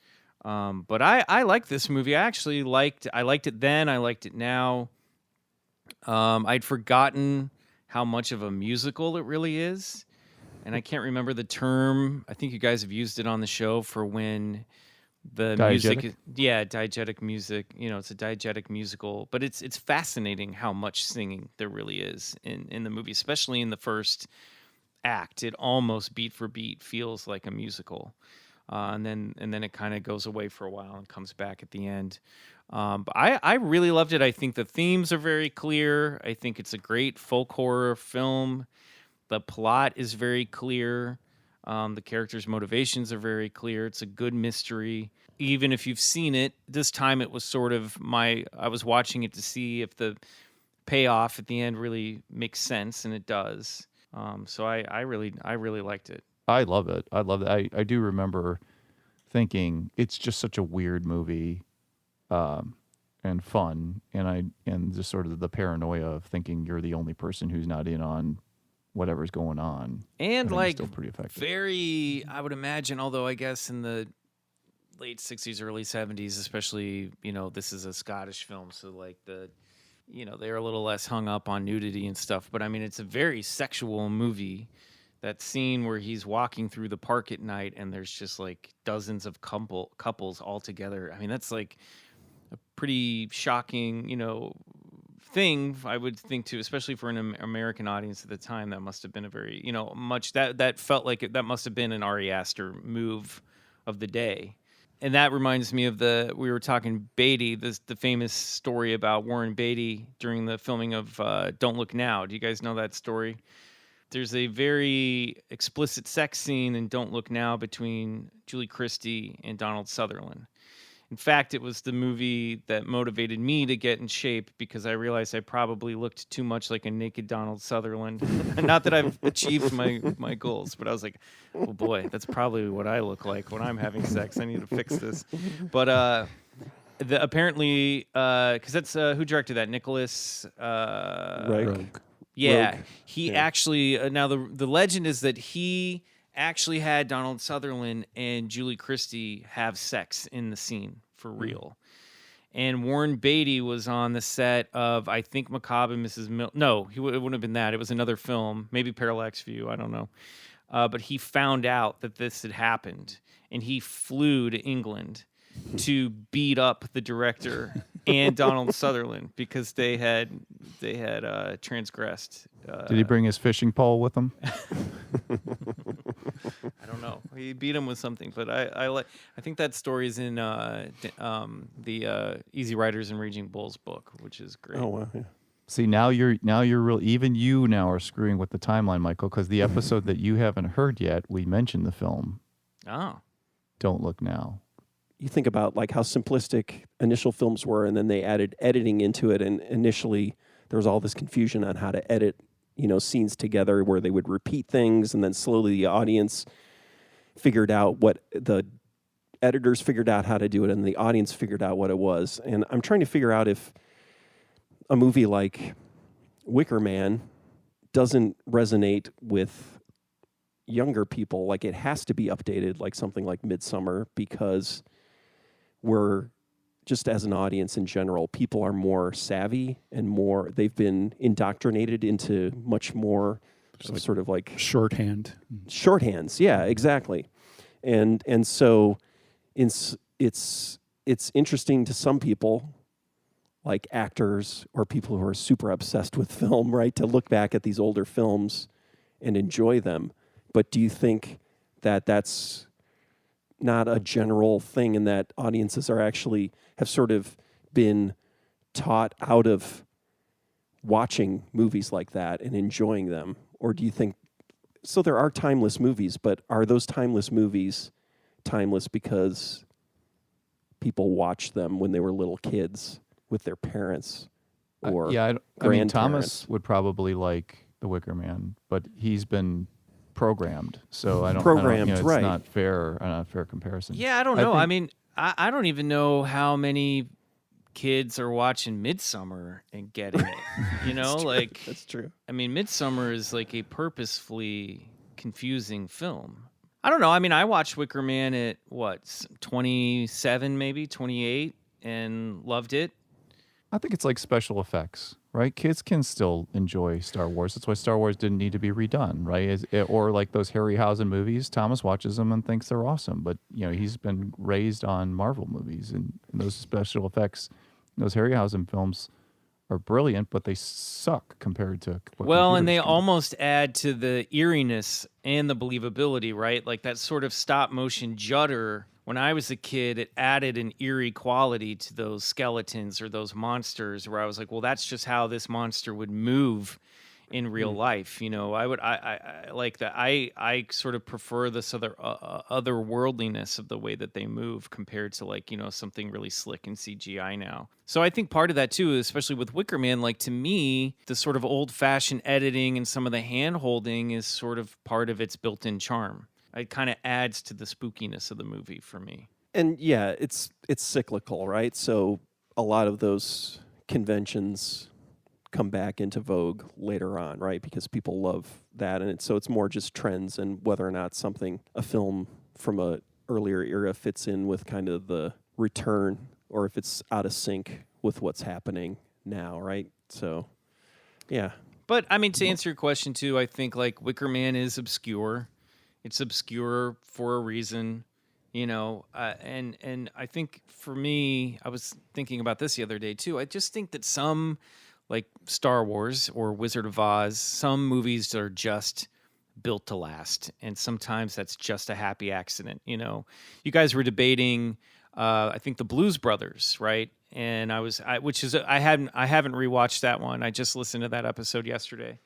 But I like this movie. I liked it then. I liked it now. I'd forgotten how much of a musical it really is. And I can't remember the term. I think you guys have used it on the show for when the Diegetic? diegetic music. It's a diegetic musical, but it's fascinating how much singing there really is in the movie, especially in the first act. It almost beat for beat feels like a musical, and then it kind of goes away for a while and comes back at the end. But I really loved it. I think the themes are very clear. I think it's a great folk horror film. The plot is very clear. The characters' motivations are very clear. It's a good mystery. Even if you've seen it, this time it was sort of I was watching it to see if the payoff at the end really makes sense, and it does. So I really liked it. I love it. I love it. I do remember thinking it's just such a weird movie, and fun, and just sort of the paranoia of thinking you're the only person who's not in on whatever's going on, and like still pretty effective. Very, I would imagine. Although I guess in the late '60s, early '70s, especially, this is a Scottish film, so like they're a little less hung up on nudity and stuff. But I mean, it's a very sexual movie. That scene where he's walking through the park at night and there's just like dozens of couples all together. I mean, that's like a pretty shocking, thing, I would think, too, especially for an American audience at the time. That must have been a very, that felt like that must have been an Ari Aster move of the day. And that reminds me of we were talking Beatty, the famous story about Warren Beatty during the filming of Don't Look Now. Do you guys know that story? There's a very explicit sex scene in Don't Look Now between Julie Christie and Donald Sutherland. In fact, it was the movie that motivated me to get in shape because I realized I probably looked too much like a naked Donald Sutherland. Not that I've achieved my goals, but I was like, oh boy, that's probably what I look like when I'm having sex. I need to fix this. But apparently, because that's who directed that? Nicholas Rogue. Yeah, Rogue. he actually. Now the legend is that he actually had Donald Sutherland and Julie Christie have sex in the scene for real. And Warren Beatty was on the set of, I think, Macabre and Mrs. No, it wouldn't have been that. It was another film, maybe Parallax View. I don't know. But he found out that this had happened, and he flew to England to beat up the director and Donald Sutherland because they had transgressed. Did he bring his fishing pole with him? I don't know. He beat him with something, but I think that story is in the Easy Riders and Raging Bulls book, which is great. Oh wow! Yeah. See, now you're real. Even you now are screwing with the timeline, Michael, because the episode that you haven't heard yet, we mentioned the film. Oh, Don't Look Now. You think about like how simplistic initial films were, and then they added editing into it. And initially, there was all this confusion on how to edit, scenes together, where they would repeat things, and then slowly the audience figured out what the editors figured out how to do it, and the audience figured out what it was. And I'm trying to figure out if a movie like Wicker Man doesn't resonate with younger people. Like it has to be updated, like something like Midsommar, because we're just as an audience in general, people are more savvy and they've been indoctrinated into much more sort of like shorthands. Yeah, exactly. And so it's interesting to some people, like actors or people who are super obsessed with film, right, to look back at these older films and enjoy them. But do you think that that's not a general thing, and that audiences have sort of been taught out of watching movies like that and enjoying them? Or do you think, so there are timeless movies, but are those timeless movies timeless because people watched them when they were little kids with their parents or I mean, Thomas would probably like The Wicker Man, but he's been programmed, so I don't. It's right? Not fair. Not a fair comparison. Yeah, I don't know. I don't even know how many kids are watching Midsommar and getting it. That's true. I mean, Midsommar is like a purposefully confusing film. I don't know. I mean, I watched Wicker Man at 27, maybe 28, and loved it. I think it's like special effects, right? Kids can still enjoy Star Wars. That's why Star Wars didn't need to be redone, right? Or like those Harryhausen movies. Thomas watches them and thinks they're awesome, but he's been raised on Marvel movies, and those special effects, those Harryhausen films are brilliant, but they suck compared to what and they computers can do. almost add to the eeriness and the believability, right? Like that sort of stop motion judder. When I was a kid, it added an eerie quality to those skeletons or those monsters, where I was like, well, that's just how this monster would move in real life. I like that. I sort of prefer this otherworldliness of the way that they move compared to like, something really slick in CGI now. So I think part of that too, especially with Wicker Man, like to me, the sort of old fashioned editing and some of the hand holding is sort of part of its built-in charm. It kind of adds to the spookiness of the movie for me. And yeah, it's cyclical, right? So a lot of those conventions come back into vogue later on, right? Because people love that, and so it's more just trends and whether or not a film from a earlier era fits in with kind of the return, or if it's out of sync with what's happening now, right? So, yeah. But I mean, to answer your question too, I think like Wicker Man is obscure. It's obscure for a reason, and I think for me, I was thinking about this the other day too. I just think that some, like Star Wars or Wizard of Oz, some movies are just built to last, and sometimes that's just a happy accident. You guys were debating, I think the Blues Brothers, right? And I haven't rewatched that one. I just listened to that episode yesterday.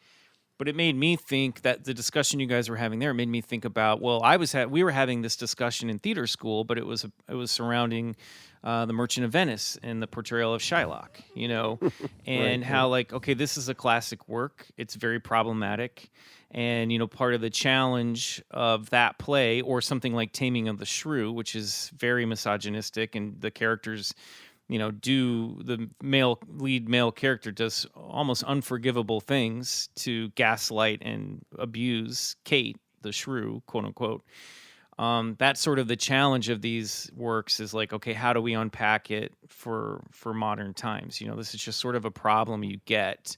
But it made me think that the discussion you guys were having there made me think about, well, we were having this discussion in theater school, but it was surrounding the Merchant of Venice and the portrayal of Shylock, and how like, okay, this is a classic work. It's very problematic. And, part of the challenge of that play, or something like Taming of the Shrew, which is very misogynistic, and the characters, the lead male character does almost unforgivable things to gaslight and abuse Kate, the shrew, quote unquote. That's sort of the challenge of these works, is like, okay, how do we unpack it for modern times? This is just sort of a problem you get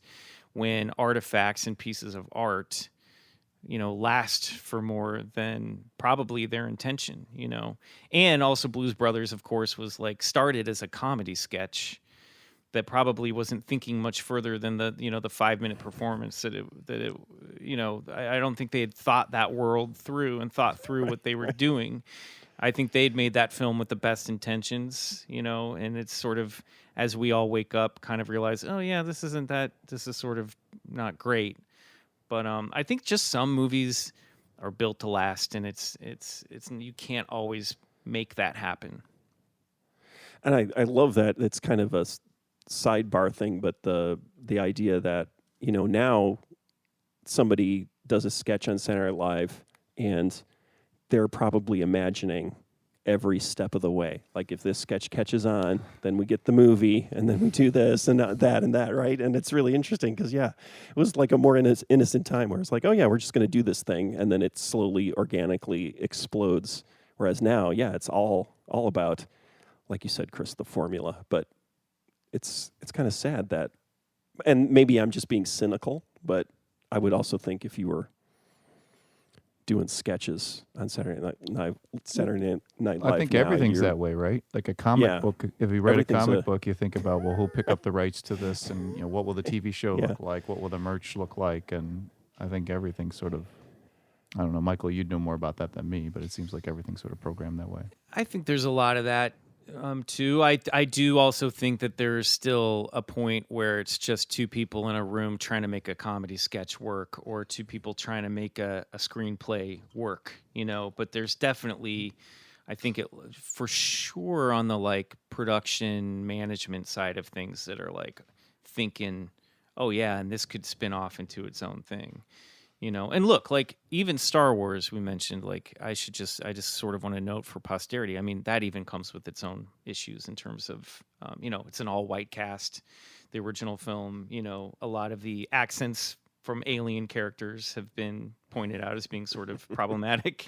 when artifacts and pieces of art last for more than probably their intention, And also Blues Brothers, of course, was like started as a comedy sketch that probably wasn't thinking much further than the 5-minute performance that I don't think they had thought that world through and thought through what they were doing. I think they'd made that film with the best intentions, and it's sort of, as we all wake up, kind of realize, oh yeah, this is sort of not great. But I think just some movies are built to last, and it's you can't always make that happen. And I love that. It's kind of a sidebar thing, but the idea that now somebody does a sketch on Saturday Night Live, and they're probably imagining every step of the way. Like, if this sketch catches on, then we get the movie, and then we do this and that, right? And it's really interesting because, yeah, it was like a more innocent time where it's like, oh, yeah, we're just going to do this thing, and then it slowly, organically explodes. Whereas now, yeah, it's all about, like you said, Chris, the formula. But it's kind of sad that, and maybe I'm just being cynical, but I would also think if you were doing sketches on Saturday Night Live. I think everything's that way, right? Like a comic book. If you write a comic book, you think about, well, who'll pick up the rights to this, and what will the TV show look like? What will the merch look like? And I think everything's sort of, I don't know, Michael, you'd know more about that than me, but it seems like everything's sort of programmed that way. I think there's a lot of that too. I do also think that there's still a point where it's just two people in a room trying to make a comedy sketch work, or two people trying to make a screenplay work, but there's definitely, I think it for sure on the like production management side of things that are like thinking, oh yeah, and this could spin off into its own thing. And look, like even Star Wars, we mentioned, like I just sort of want to note for posterity. I mean, that even comes with its own issues in terms of, it's an all white cast, the original film, a lot of the accents from alien characters have been pointed out as being sort of problematic.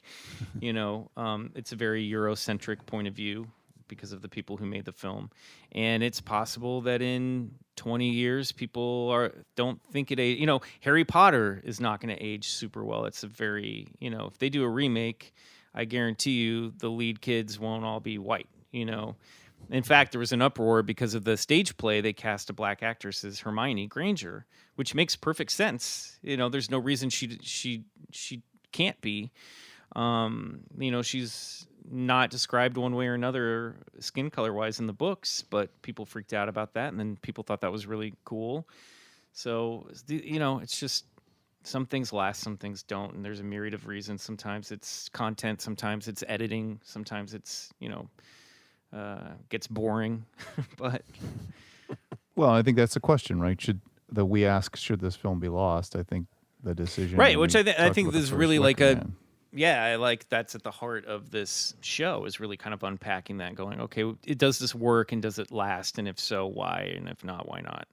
It's a very Eurocentric point of view because of the people who made the film. And it's possible that in 20 years, people don't think it Harry Potter is not going to age super well. It's a very, if they do a remake, I guarantee you the lead kids won't all be white, In fact, there was an uproar because of the stage play. They cast a black actress as Hermione Granger, which makes perfect sense. There's no reason she can't be. She's not described one way or another skin color wise in the books, but people freaked out about that, and then people thought that was really cool. So it's just some things last, some things don't, and there's a myriad of reasons. Sometimes it's content, sometimes it's editing, sometimes it's gets boring. But well, I think that's the question, right? Should this film be lost? I think the decision, right, which I think this is really like Man. I like that's at the heart of this show, is really kind of unpacking that, going, okay, does this work, and does it last, and if so, why, and if not, why not?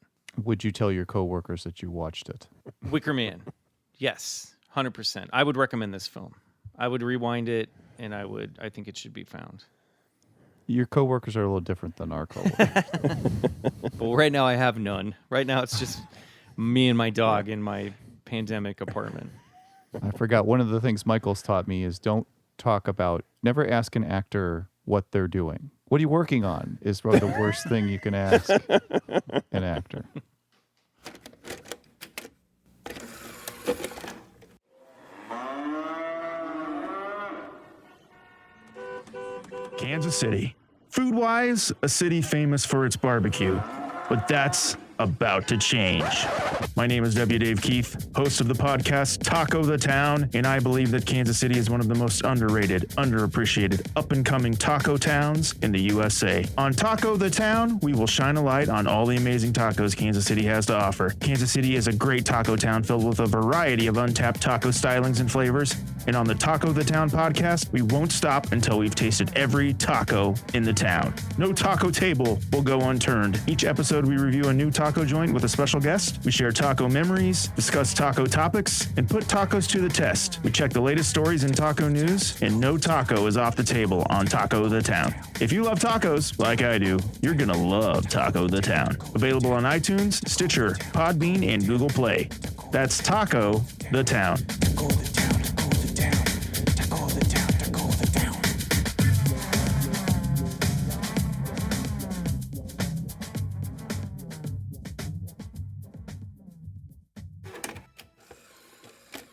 Would you tell your coworkers that you watched it? Wicker Man, yes, 100%. I would recommend this film. I would rewind it, and I think it should be found. Your coworkers are a little different than our coworkers. Well, right now I have none. Right now it's just me and my dog in my pandemic apartment. I forgot, one of the things Michael's taught me is never ask an actor what they're doing. What are you working on is probably the worst thing you can ask an actor. Kansas City. Food-wise, a city famous for its barbecue. But that's about to change. My name is W. Dave Keith, host of the podcast Taco the Town, and I believe that Kansas City is one of the most underrated, underappreciated, up-and-coming taco towns in the USA. On Taco the Town, we will shine a light on all the amazing tacos Kansas City has to offer. Kansas City is a great taco town filled with a variety of untapped taco stylings and flavors. And on the Taco the Town podcast, we won't stop until we've tasted every taco in the town. No taco table will go unturned. Each episode, we review a new taco joint with a special guest. We share taco memories, discuss taco topics, and put tacos to the test. We check the latest stories in taco news, and no taco is off the table on Taco the Town. If you love tacos, like I do, you're gonna love Taco the Town. Available on iTunes, Stitcher, Podbean, and Google Play. That's Taco the Town.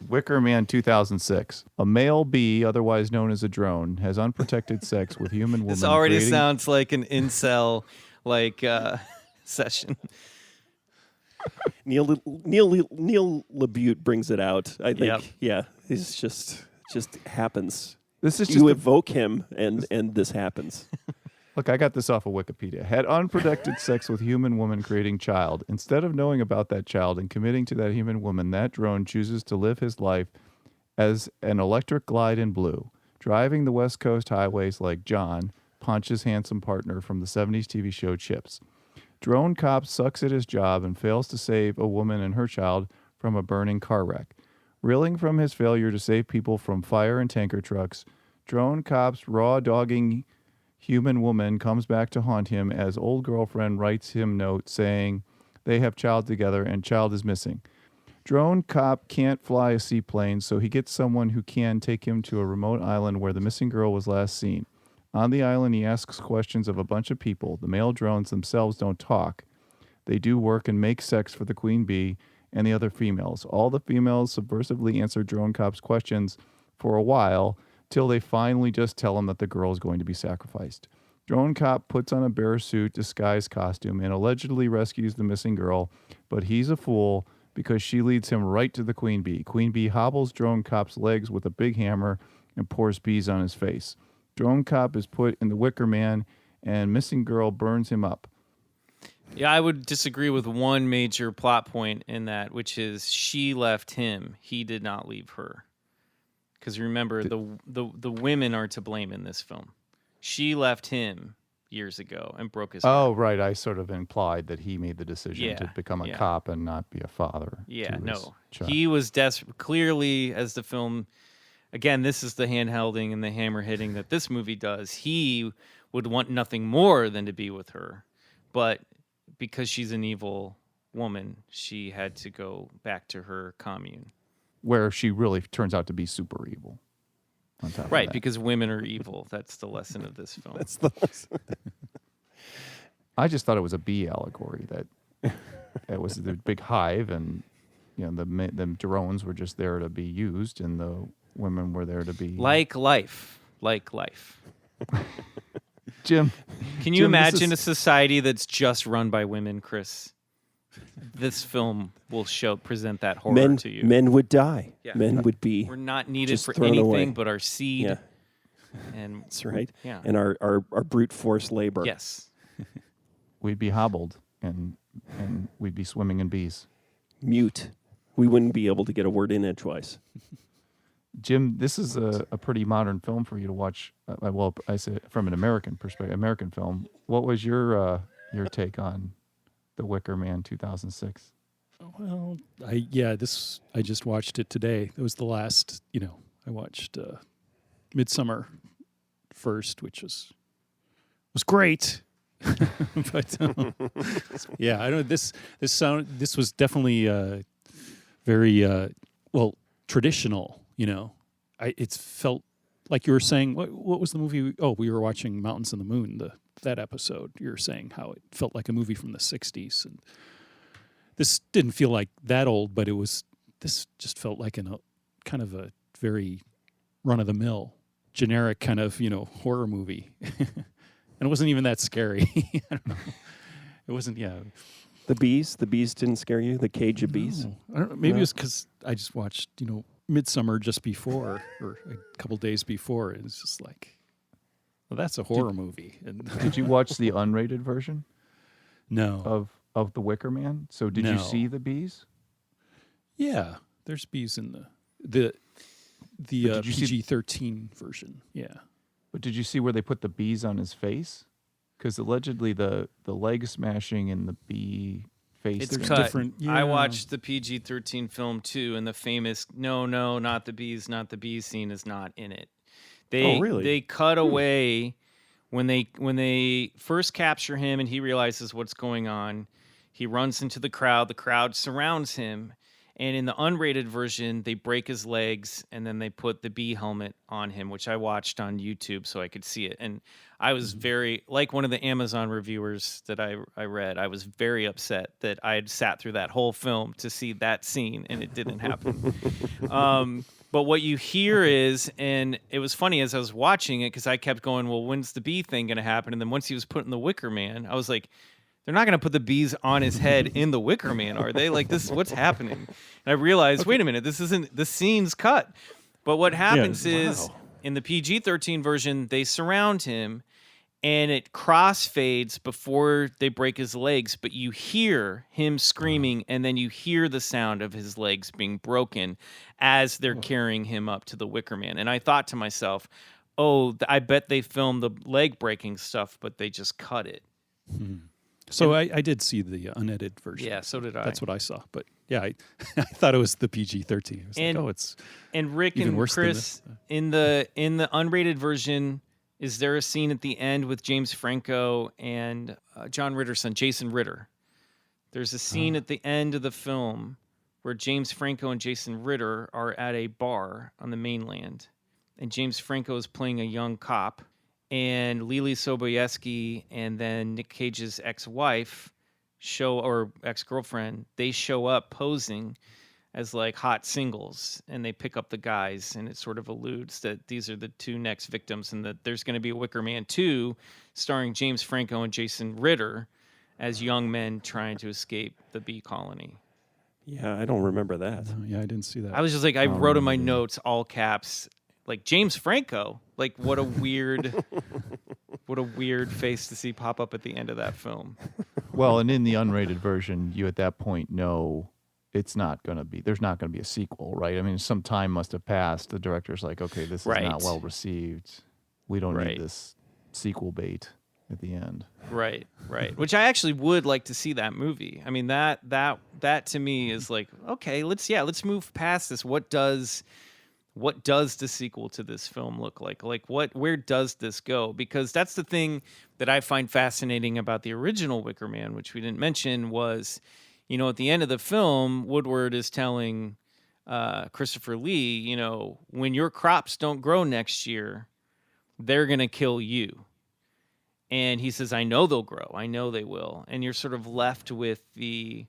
Wicker Man 2006. A male bee, otherwise known as a drone, has unprotected sex with human women. This already sounds like an incel session. Neil LaBute brings it out. I think. Yep. Yeah, he's just happens. This is you evoke him, and this happens. Look, I got this off of Wikipedia. Had unprotected sex with human woman, creating child. Instead of knowing about that child and committing to that human woman, that drone chooses to live his life as an electric glide in blue, driving the West Coast highways like John, Punch's handsome partner from the 70s TV show Chips. Drone cop sucks at his job and fails to save a woman and her child from a burning car wreck. Reeling from his failure to save people from fire and tanker trucks, drone cop's raw-dogging human woman comes back to haunt him as old girlfriend writes him note saying they have child together and child is missing. Drone cop can't fly a seaplane, so he gets someone who can take him to a remote island where the missing girl was last seen. On the island, he asks questions of a bunch of people. The male drones themselves don't talk. They do work and make sex for the queen bee and the other females. All the females subversively answer drone cop's questions for a while, till they finally just tell him that the girl is going to be sacrificed. Drone cop puts on a bear suit disguise costume and allegedly rescues the missing girl, but he's a fool because she leads him right to the queen bee. Queen bee hobbles drone cop's legs with a big hammer and pours bees on his face. Drone cop is put in the Wicker Man, and missing girl burns him up. Yeah, I would disagree with one major plot point in that, which is she left him. He did not leave her. Because remember, the women are to blame in this film. She left him. years ago and broke his Oh, heart. right. I sort of implied that he made the decision to become a cop and not be a father. Yeah, to his no. child. He was desperate. Clearly, as the film, again, this is the hand-holding and the hammer-hitting that this movie does. He would want nothing more than to be with her. But because she's an evil woman, she had to go back to her commune. Where she really turns out to be super evil. On top of Right, that. because women are evil. That's the lesson of this film. That's the I just thought it was a bee allegory, that it was the big hive, and the drones were just there to be used, and the women were there to be Like life. Jim. Can you imagine a society that's just run by women, Chris? This film will present that horror to you. Men would die. Yeah. Men would be. We're not needed just for thrown anything away. but our seed. Yeah. And That's right. Yeah. And our brute force labor. Yes. We'd be hobbled, and we'd be swimming in bees. Mute. We wouldn't be able to get a word in edgewise. Jim, this is a pretty modern film for you to watch. Well, I say from an American perspective, American film. What was your take on The Wicker Man 2006? Well, I just watched it today. It was the last, I watched Midsommar first, which was great. But I don't. This was definitely very traditional. It felt like you were saying. What was the movie? We were watching Mountains and the Moon. That episode. You were saying how it felt like a movie from the '60s, and this didn't feel like that old, but this just felt like kind of a very run of the mill, generic kind of horror movie. And it wasn't even that scary. I don't know. It wasn't, The bees didn't scare you? The cage of bees? I don't know. Maybe it was because I just watched, Midsommar just before, or a couple days before. And it's just like, well, that's a horror movie. And Did you watch the unrated version no. of The Wicker Man? So did you No. see the bees? Yeah, there's bees in the did you see- PG-13 version. Yeah. But did you see where they put the bees on his face? Because allegedly the leg smashing and the bee face. It's thing- cut. different. I Yeah. watched the PG-13 film too, and the famous no, not the bees scene is not in it. Oh, really? They cut away when they first capture him and he realizes what's going on. He runs into the crowd. The crowd surrounds him. And in the unrated version, they break his legs and then they put the bee helmet on him, which I watched on YouTube so I could see it. And I was very, like one of the Amazon reviewers that I read, I was very upset that I had sat through that whole film to see that scene and it didn't happen. But what you hear is, and it was funny as I was watching it because I kept going, well, when's the bee thing going to happen? And then once he was put in the Wicker Man, I was like, they're not going to put the bees on his head in the Wicker Man, are they? Like, this, what's happening? And I realized, wait a minute, the scene's cut. But what happens is, in the PG-13 version, they surround him, and it crossfades before they break his legs, but you hear him screaming, and then you hear the sound of his legs being broken as they're carrying him up to the Wicker Man. And I thought to myself, I bet they filmed the leg breaking stuff, but they just cut it. So I did see the unedited version. Yeah, so did I. That's what I saw. But yeah, I thought it was the PG-13. I was And- like, it's And Rick even and worse than Chris, in the unrated version, is there a scene at the end with James Franco and John Ritter's son, Jason Ritter? There's a scene at the end of the film where James Franco and Jason Ritter are at a bar on the mainland, and James Franco is playing a young cop, and Lily Sobieski and then Nick Cage's ex-wife or ex-girlfriend, they show up posing as like hot singles, and they pick up the guys, and it sort of alludes that these are the two next victims, and that there's going to be a Wicker Man 2 starring James Franco and Jason Ritter as young men trying to escape the bee colony. Yeah, I don't remember that. yeah, I didn't see that. I was just like, I wrote in my notes, all caps, like James Franco. Like, what a weird face to see pop up at the end of that film. Well, and in the unrated version, you at that point know there's not going to be a sequel, right? I mean, some time must have passed. The director's like, okay, this is not well received. We don't need this sequel bait. at the end. Right. Which I actually would like to see that movie. I mean, that to me is like, okay, let's move past this. What does the sequel to this film look like? Like, where does this go? Because that's the thing that I find fascinating about the original Wicker Man, which we didn't mention, was, at the end of the film, Woodward is telling Christopher Lee, when your crops don't grow next year, they're going to kill you. And he says, I know they'll grow. I know they will. And you're sort of left with it's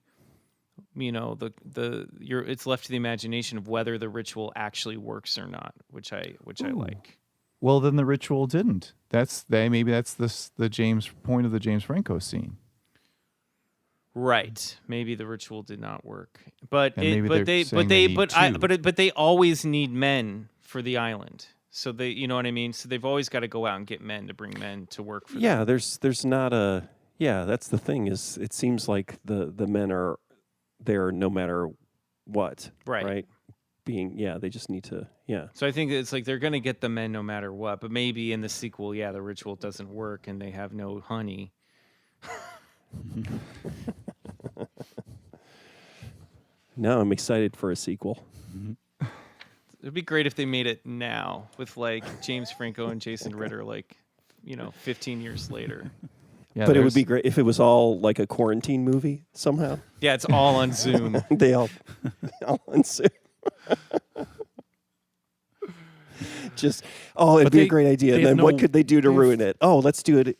left to the imagination of whether the ritual actually works or not, which I like. Well, then the ritual didn't. Maybe that's the James point of the James Franco scene. Right. Maybe the ritual did not work. But they always need men for the island. So they, you know what I mean? So they've always got to go out and get men to bring men to work for them. Yeah, there's not a that's the thing is it seems like the men are there no matter what. Right. They just need to So I think it's like they're gonna get the men no matter what, but maybe in the sequel, the ritual doesn't work and they have no honey. Now I'm excited for a sequel. Mm-hmm. It'd be great if they made it now with like James Franco and Jason Ritter, 15 years later. Yeah, but it would be great if it was all like a quarantine movie somehow. Yeah, it's all on Zoom. they all on Zoom. It'd be a great idea. And then what could they do to ruin it? Oh, let's do it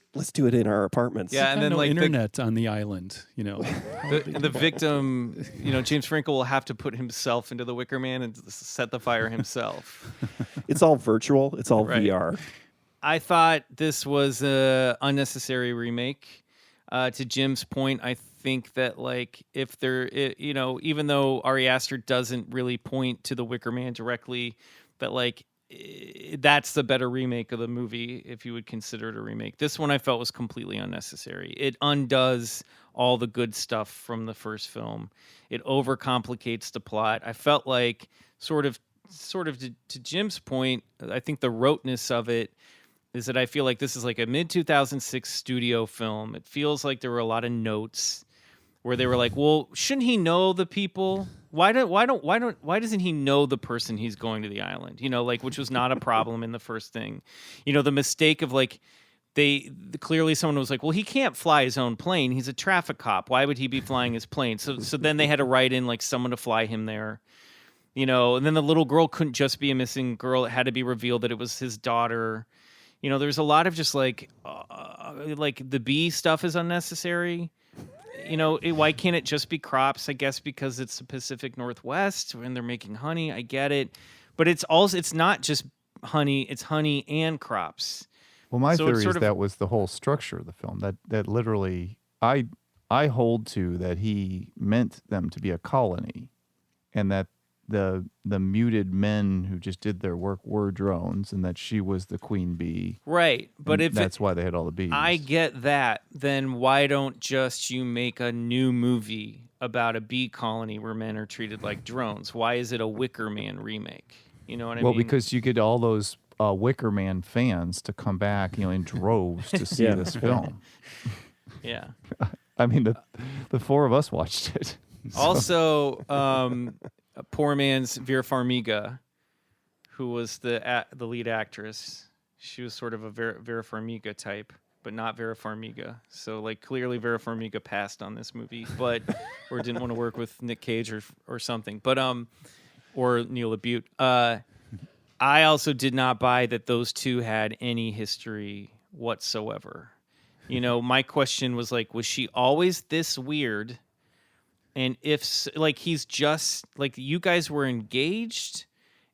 in our apartments. Yeah, and then no like internet on the island, the victim, James Franco will have to put himself into the Wicker Man and set the fire himself. It's all virtual. It's all VR. I thought this was a unnecessary remake. To Jim's point, I think that if there, even though Ari Aster doesn't really point to the Wicker Man directly, that that's the better remake of the movie if you would consider it a remake. This one I felt was completely unnecessary. It undoes all the good stuff from the first film. It overcomplicates the plot. I felt like sort of to Jim's point, I think the roteness of it is that I feel like this is like a mid-2006 studio film. It feels like there were a lot of notes where they were like, well, shouldn't he know the people? Why doesn't he know the person he's going to the island? Which was not a problem in the first thing. The mistake of clearly someone was like, well, he can't fly his own plane. He's a traffic cop. Why would he be flying his plane? So then they had to write in someone to fly him there. And then the little girl couldn't just be a missing girl. It had to be revealed that it was his daughter. There's a lot of just the bee stuff is unnecessary. Why can't it just be crops? I guess because it's the Pacific Northwest and they're making honey. I get it. But it's not just honey. It's honey and crops. Well, my theory is that was the whole structure of the film. That literally, I hold to that he meant them to be a colony, and that the muted men who just did their work were drones, and that she was the queen bee. Right, but if that's why they had all the bees. I get that. Then why don't just you make a new movie about a bee colony where men are treated like drones? Why is it a Wicker Man remake? You know what I mean? Well, because you get all those Wicker Man fans to come back, in droves to see this film. Yeah. I mean, the four of us watched it. So. Also, a poor man's Vera Farmiga, who was the lead actress. She was sort of a Vera Farmiga type, but not Vera Farmiga. So clearly Vera Farmiga passed on this movie, or didn't want to work with Nick Cage or something. But or Neil LaBute. I also did not buy that those two had any history whatsoever. My question was was she always this weird? And if he's just you guys were engaged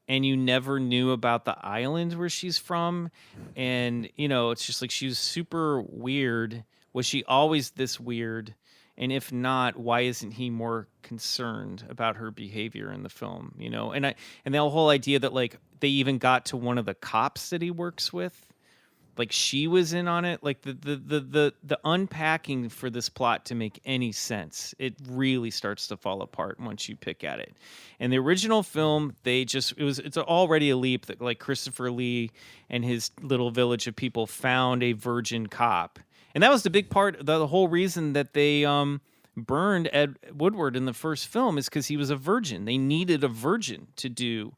and you never knew about the island where she's from, and it's just she was super weird. Was she always this weird? And if not, why isn't he more concerned about her behavior in the film? And the whole idea that they even got to one of the cops that he works with. She was in on it. The unpacking for this plot to make any sense, it really starts to fall apart once you pick at it. In the original film, it's already a leap that Christopher Lee and his little village of people found a virgin cop, And that was the big part, the whole reason that they burned Ed Woodward in the first film is because he was a virgin. They needed a virgin to do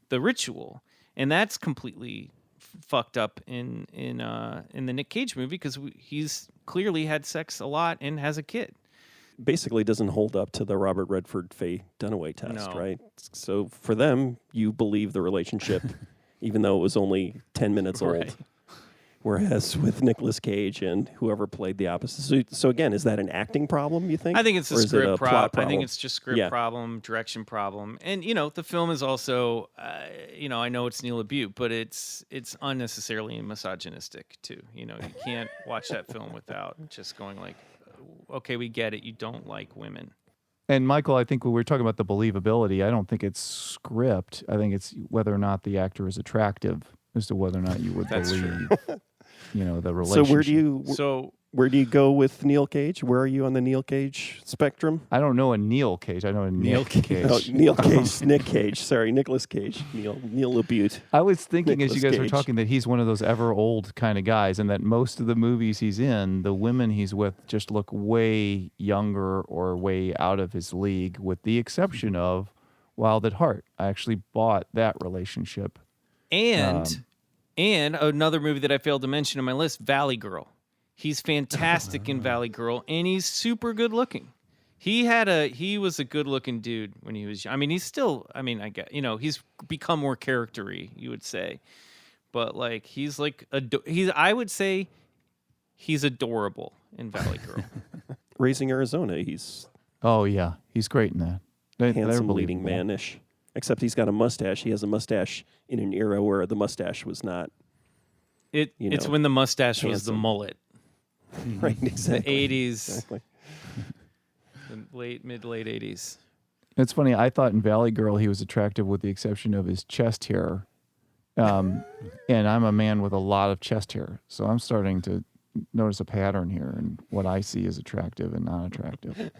the ritual. And that's completely fucked up in the Nick Cage movie because he's clearly had sex a lot and has a kid. Basically doesn't hold up to the Robert Redford Faye Dunaway test, right? So for them, you believe the relationship, even though it was only 10 minutes old. Whereas with Nicolas Cage and whoever played the opposite. So again, is that an acting problem, you think? I think it's a script plot problem. I think it's just script problem, direction problem. And, the film is also, I know it's Neil LaBute, but it's unnecessarily misogynistic, too. You can't watch that film without just going like, okay, we get it. You don't like women. And Michael, I think when we're talking about the believability, I don't think it's script. I think it's whether or not the actor is attractive as to whether or not you would believe. The relationship. So where do you go with Neil Cage? Where are you on the Neil Cage spectrum? I don't know a Neil Cage. I know a Nick Cage. Oh, Neil Cage, Nick Cage. Sorry, Nicolas Cage. Neil LaBute. I was thinking Nicolas as you guys were Cage. talking that he's one of those ever old kind of guys, and that most of the movies he's in, the women he's with just look way younger or way out of his league, with the exception of Wild at Heart. I actually bought that relationship. And another movie that I failed to mention on my list, Valley Girl. He's fantastic in Valley Girl, and he's super good looking. He was a good looking dude when he was young. I mean, he's still, I guess, he's become more character-y, you would say. But like, he's like, I would say he's adorable in Valley Girl. Raising Arizona, he's he's great in that. handsome leading man-ish. Except he's got a mustache. He has a mustache in an era where the mustache was not. It's when the mustache was the mullet. Right, exactly. The 80s. Exactly. The mid-late 80s. It's funny. I thought in Valley Girl he was attractive with the exception of his chest hair. And I'm a man with a lot of chest hair. So I'm starting to notice a pattern here in what I see as attractive and not attractive.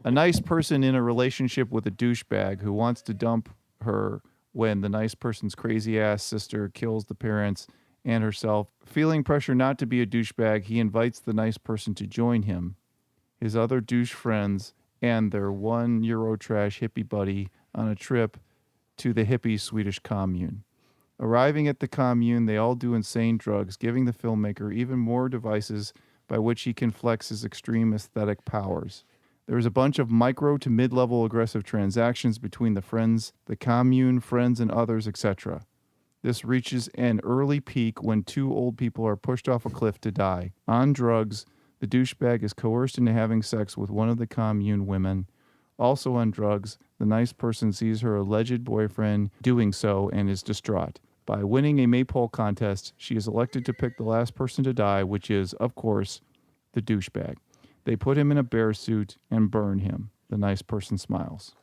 A nice person in a relationship with a douchebag who wants to dump her when the nice person's crazy-ass sister kills the parents and herself. Feeling pressure not to be a douchebag, he invites the nice person to join him, his other douche friends, and their one Eurotrash hippie buddy on a trip to the hippie Swedish commune. Arriving at the commune, they all do insane drugs, giving the filmmaker even more devices by which he can flex his extreme aesthetic powers. There is a bunch of micro to mid-level aggressive transactions between the friends, the commune, friends, and others, etc. This reaches an early peak when two old people are pushed off a cliff to die. On drugs, the douchebag is coerced into having sex with one of the commune women. Also on drugs, the nice person sees her alleged boyfriend doing so and is distraught. By winning a maypole contest, she is elected to pick the last person to die, which is, of course, the douchebag. They put him in a bear suit and burn him. The nice person smiles.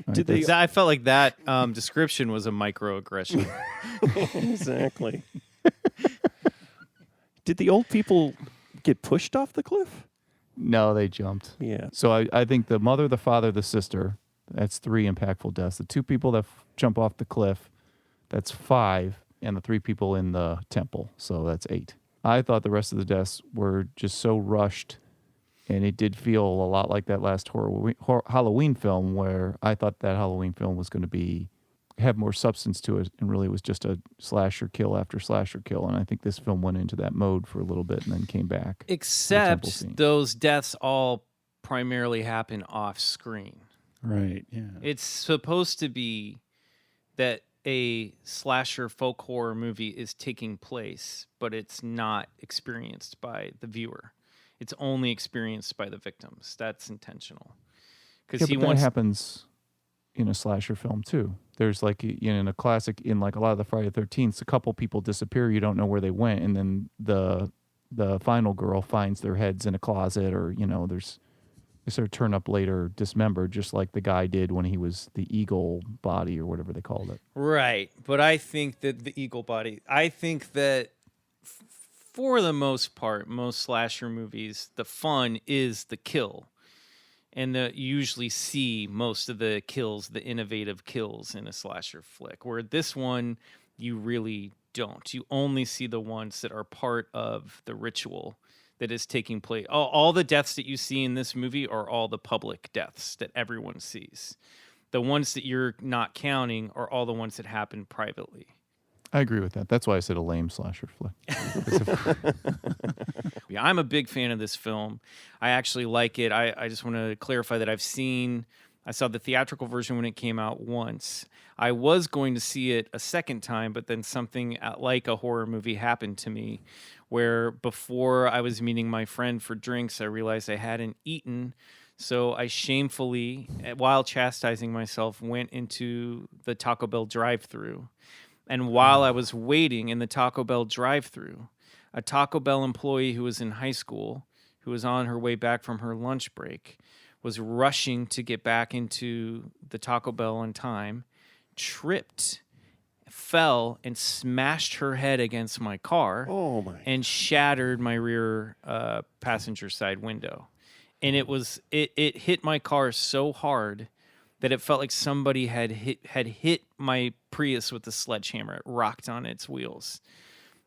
I felt like that description was a microaggression. Exactly. Did the old people get pushed off the cliff? No, they jumped. Yeah. So I think the mother, the father, the sister, that's 3 impactful deaths. The 2 people that jump off the cliff, that's 5. And the 3 people in the temple, so that's 8. I thought the rest of the deaths were just so rushed, and it did feel a lot like that last Halloween film, where I thought that Halloween film was going to have more substance to it, and really was just a slasher kill after slasher kill. And I think this film went into that mode for a little bit and then came back. Except those deaths all primarily happen off screen. Right, yeah. It's supposed to be that a slasher folk horror movie is taking place, but it's not experienced by the viewer. It's only experienced by the victims. That's intentional. Because that happens in a slasher film too. There's like in a classic, in like a lot of the Friday the 13th, a couple people disappear, you don't know where they went, and then the final girl finds their heads in a closet, or they sort of turn up later dismembered, just like the guy did when he was the eagle body or whatever they called it. Right. But I think that for the most part, most slasher movies, the fun is the kill. And you usually see most of the kills, the innovative kills in a slasher flick. Where this one, you really don't. You only see the ones that are part of the ritual that is taking place. All the deaths that you see in this movie are all the public deaths that everyone sees. The ones that you're not counting are all the ones that happen privately. I agree with that. That's why I said a lame slasher flick. Yeah, I'm a big fan of this film. I actually like it. I just want to clarify that I saw the theatrical version when it came out once. I was going to see it a second time, but then something like a horror movie happened to me where before I was meeting my friend for drinks, I realized I hadn't eaten. So I shamefully, while chastising myself, went into the Taco Bell drive-thru. And while I was waiting in the Taco Bell drive-thru, a Taco Bell employee who was in high school, who was on her way back from her lunch break, was rushing to get back into the Taco Bell on time, tripped, fell, and smashed her head against my car and shattered my rear passenger side window. And it hit my car so hard that it felt like somebody had hit my Prius with a sledgehammer. It rocked on its wheels.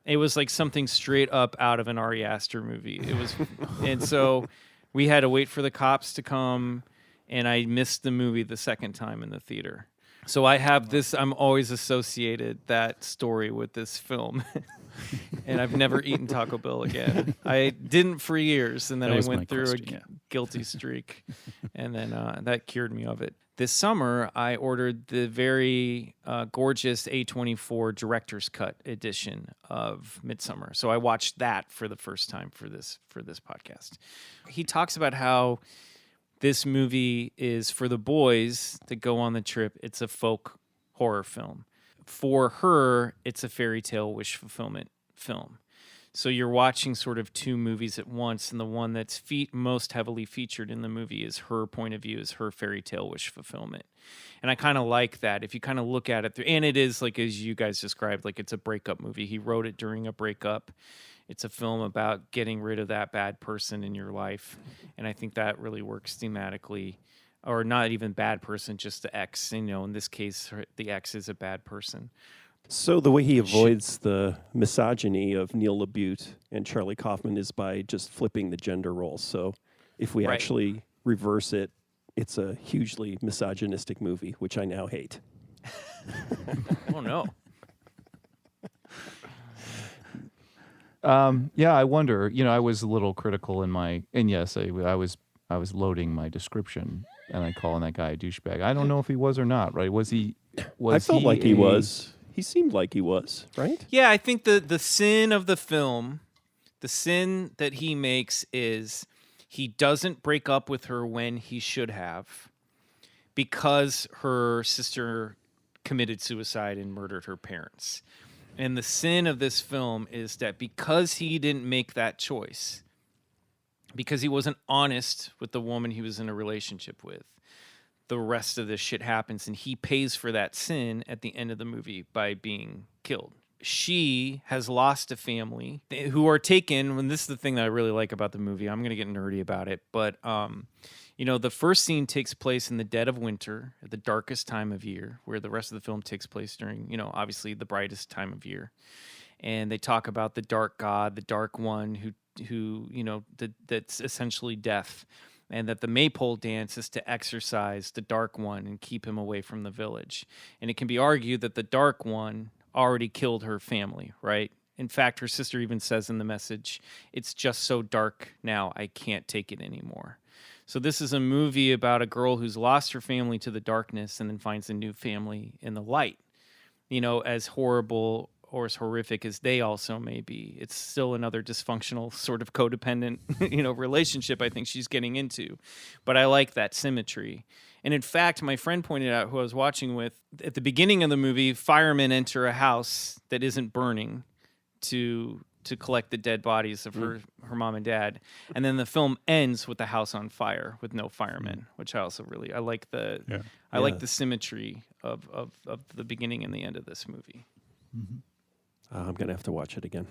It was like something straight up out of an Ari Aster movie. It was, and so we had to wait for the cops to come, and I missed the movie the second time in the theater. So I have this. I'm always associated that story with this film, and I've never eaten Taco Bell again. I didn't for years, and then I went through a guilty streak, and then that cured me of it. This summer, I ordered the very gorgeous A24 director's cut edition of Midsommar. So I watched that for the first time for this podcast. He talks about how this movie is for the boys that go on the trip. It's a folk horror film. For her, it's a fairy tale wish fulfillment film. So you're watching sort of two movies at once, and the one that's most heavily featured in the movie is her point of view, is her fairy tale wish fulfillment. And I kind of like that. If you kind of look at it, and it is like, as you guys described, like it's a breakup movie. He wrote it during a breakup. It's a film about getting rid of that bad person in your life. And I think that really works thematically. Or not even bad person, just the ex. You know, in this case, the ex is a bad person. So the way he avoids the misogyny of Neil LaBute and Charlie Kaufman is by just flipping the gender roles. So if we actually reverse it, it's a hugely misogynistic movie, which I now hate. Oh, no. Yeah, I wonder. You know, I was a little critical in my, and yes, I was loading my description, and I calling that guy a douchebag. I don't know if he was or not. Right? Was he? I felt like he was. He seemed like he was, right? Yeah, I think the sin of the film, the sin that he makes is he doesn't break up with her when he should have because her sister committed suicide and murdered her parents. And the sin of this film is that because he didn't make that choice, because he wasn't honest with the woman he was in a relationship with, the rest of this shit happens, and he pays for that sin at the end of the movie by being killed. She has lost a family who are taken, and this is the thing that I really like about the movie. I'm going to get nerdy about it, but you know, the first scene takes place in the dead of winter, at the darkest time of year, where the rest of the film takes place during, you know, obviously the brightest time of year. And they talk about the dark god, the dark one who you know, that's essentially death. And that the maypole dance is to exorcise the dark one and keep him away from the village. And it can be argued that the dark one already killed her family, right? In fact, her sister even says in the message, "It's just so dark now, I can't take it anymore." So this is a movie about a girl who's lost her family to the darkness and then finds a new family in the light. You know, as horrible or as horrific as they also may be, it's still another dysfunctional sort of codependent, you know, relationship I think she's getting into. But I like that symmetry. And in fact, my friend pointed out, who I was watching with, at the beginning of the movie, firemen enter a house that isn't burning to collect the dead bodies of her mom and dad. And then the film ends with the house on fire with no firemen, which I also really, I like the symmetry of the beginning and the end of this movie. Mm-hmm. I'm going to have to watch it again.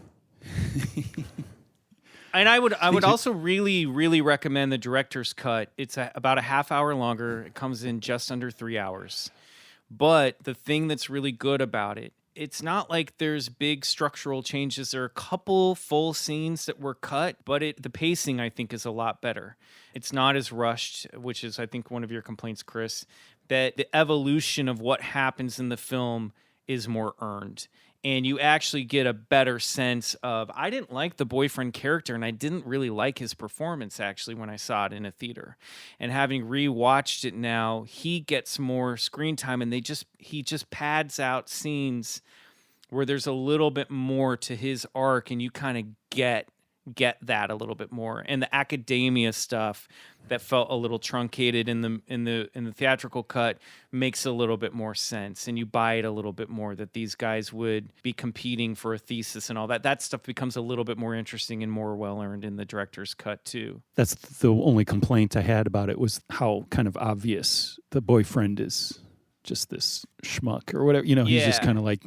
And I would also really, really recommend the director's cut. It's about a half hour longer. It comes in just under 3 hours. But the thing that's really good about it it's not like there's big structural changes. There are a couple full scenes that were cut, but the pacing, I think, is a lot better. It's not as rushed, which is, I think, one of your complaints, Chris, that the evolution of what happens in the film is more earned. And you actually get a better sense of, I didn't like the boyfriend character, and I didn't really like his performance, actually, when I saw it in a theater. And having rewatched it now, he gets more screen time, and he just pads out scenes where there's a little bit more to his arc, and you kind of get that a little bit more. And the academia stuff that felt a little truncated in the theatrical cut makes a little bit more sense, and you buy it a little bit more that these guys would be competing for a thesis and all that. That stuff becomes a little bit more interesting and more well earned in the director's cut too. That's the only complaint I had about it, was how kind of obvious the boyfriend is just this schmuck or whatever. He's just kind of like,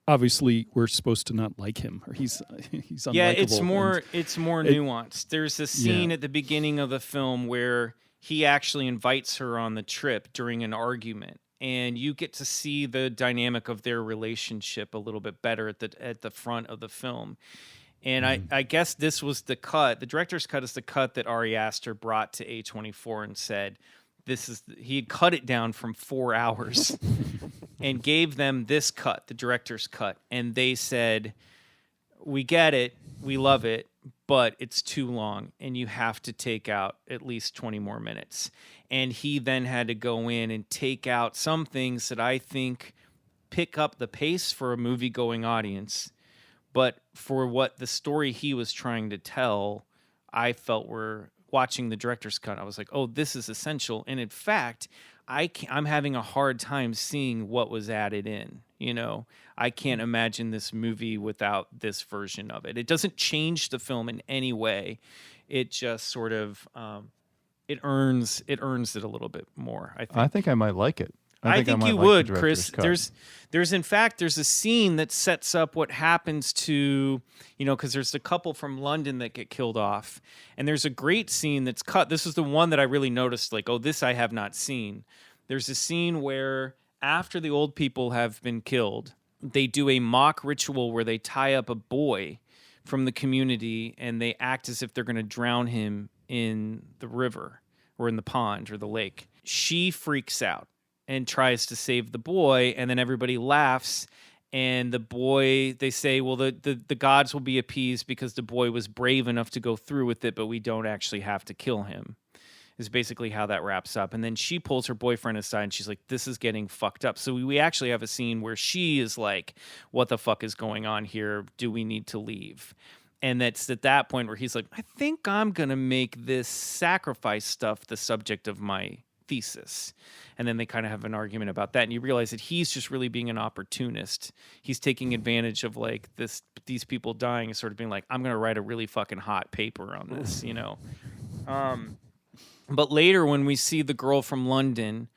obviously we're supposed to not like him, or he's unlikable. Yeah, it's more nuanced. There's a scene at the beginning of the film where he actually invites her on the trip during an argument, and you get to see the dynamic of their relationship a little bit better at the front of the film. And I guess this was the cut. The director's cut is the cut that Ari Aster brought to A24 and said, he had cut it down from 4 hours and gave them this cut, the director's cut. And they said, we get it, we love it, but it's too long and you have to take out at least 20 more minutes. And he then had to go in and take out some things that I think pick up the pace for a movie-going audience, but for what the story he was trying to tell, I felt were... Watching the director's cut, I was like, oh, this is essential. And in fact, I'm having a hard time seeing what was added in. I can't imagine this movie without this version of it. It doesn't change the film in any way. It just sort of it earns it a little bit more, I think. I think I might like it. I think you would, Chris. There's in fact a scene that sets up what happens to, because there's a couple from London that get killed off, and there's a great scene that's cut. This is the one that I really noticed, like, oh, this I have not seen. There's a scene where after the old people have been killed, they do a mock ritual where they tie up a boy from the community and they act as if they're going to drown him in the river or in the pond or the lake. She freaks out and tries to save the boy, and then everybody laughs, and the boy, they say, well, the gods will be appeased because the boy was brave enough to go through with it, but we don't actually have to kill him, is basically how that wraps up. And then she pulls her boyfriend aside, and she's like, this is getting fucked up. So we actually have a scene where she is like, what the fuck is going on here? Do we need to leave? And that's at that point where he's like, I think I'm going to make this sacrifice stuff the subject of my thesis. And then they kind of have an argument about that, and you realize that he's just really being an opportunist. He's taking advantage of like these people dying and sort of being like, I'm gonna write a really fucking hot paper on this, But later when we see the girl from London,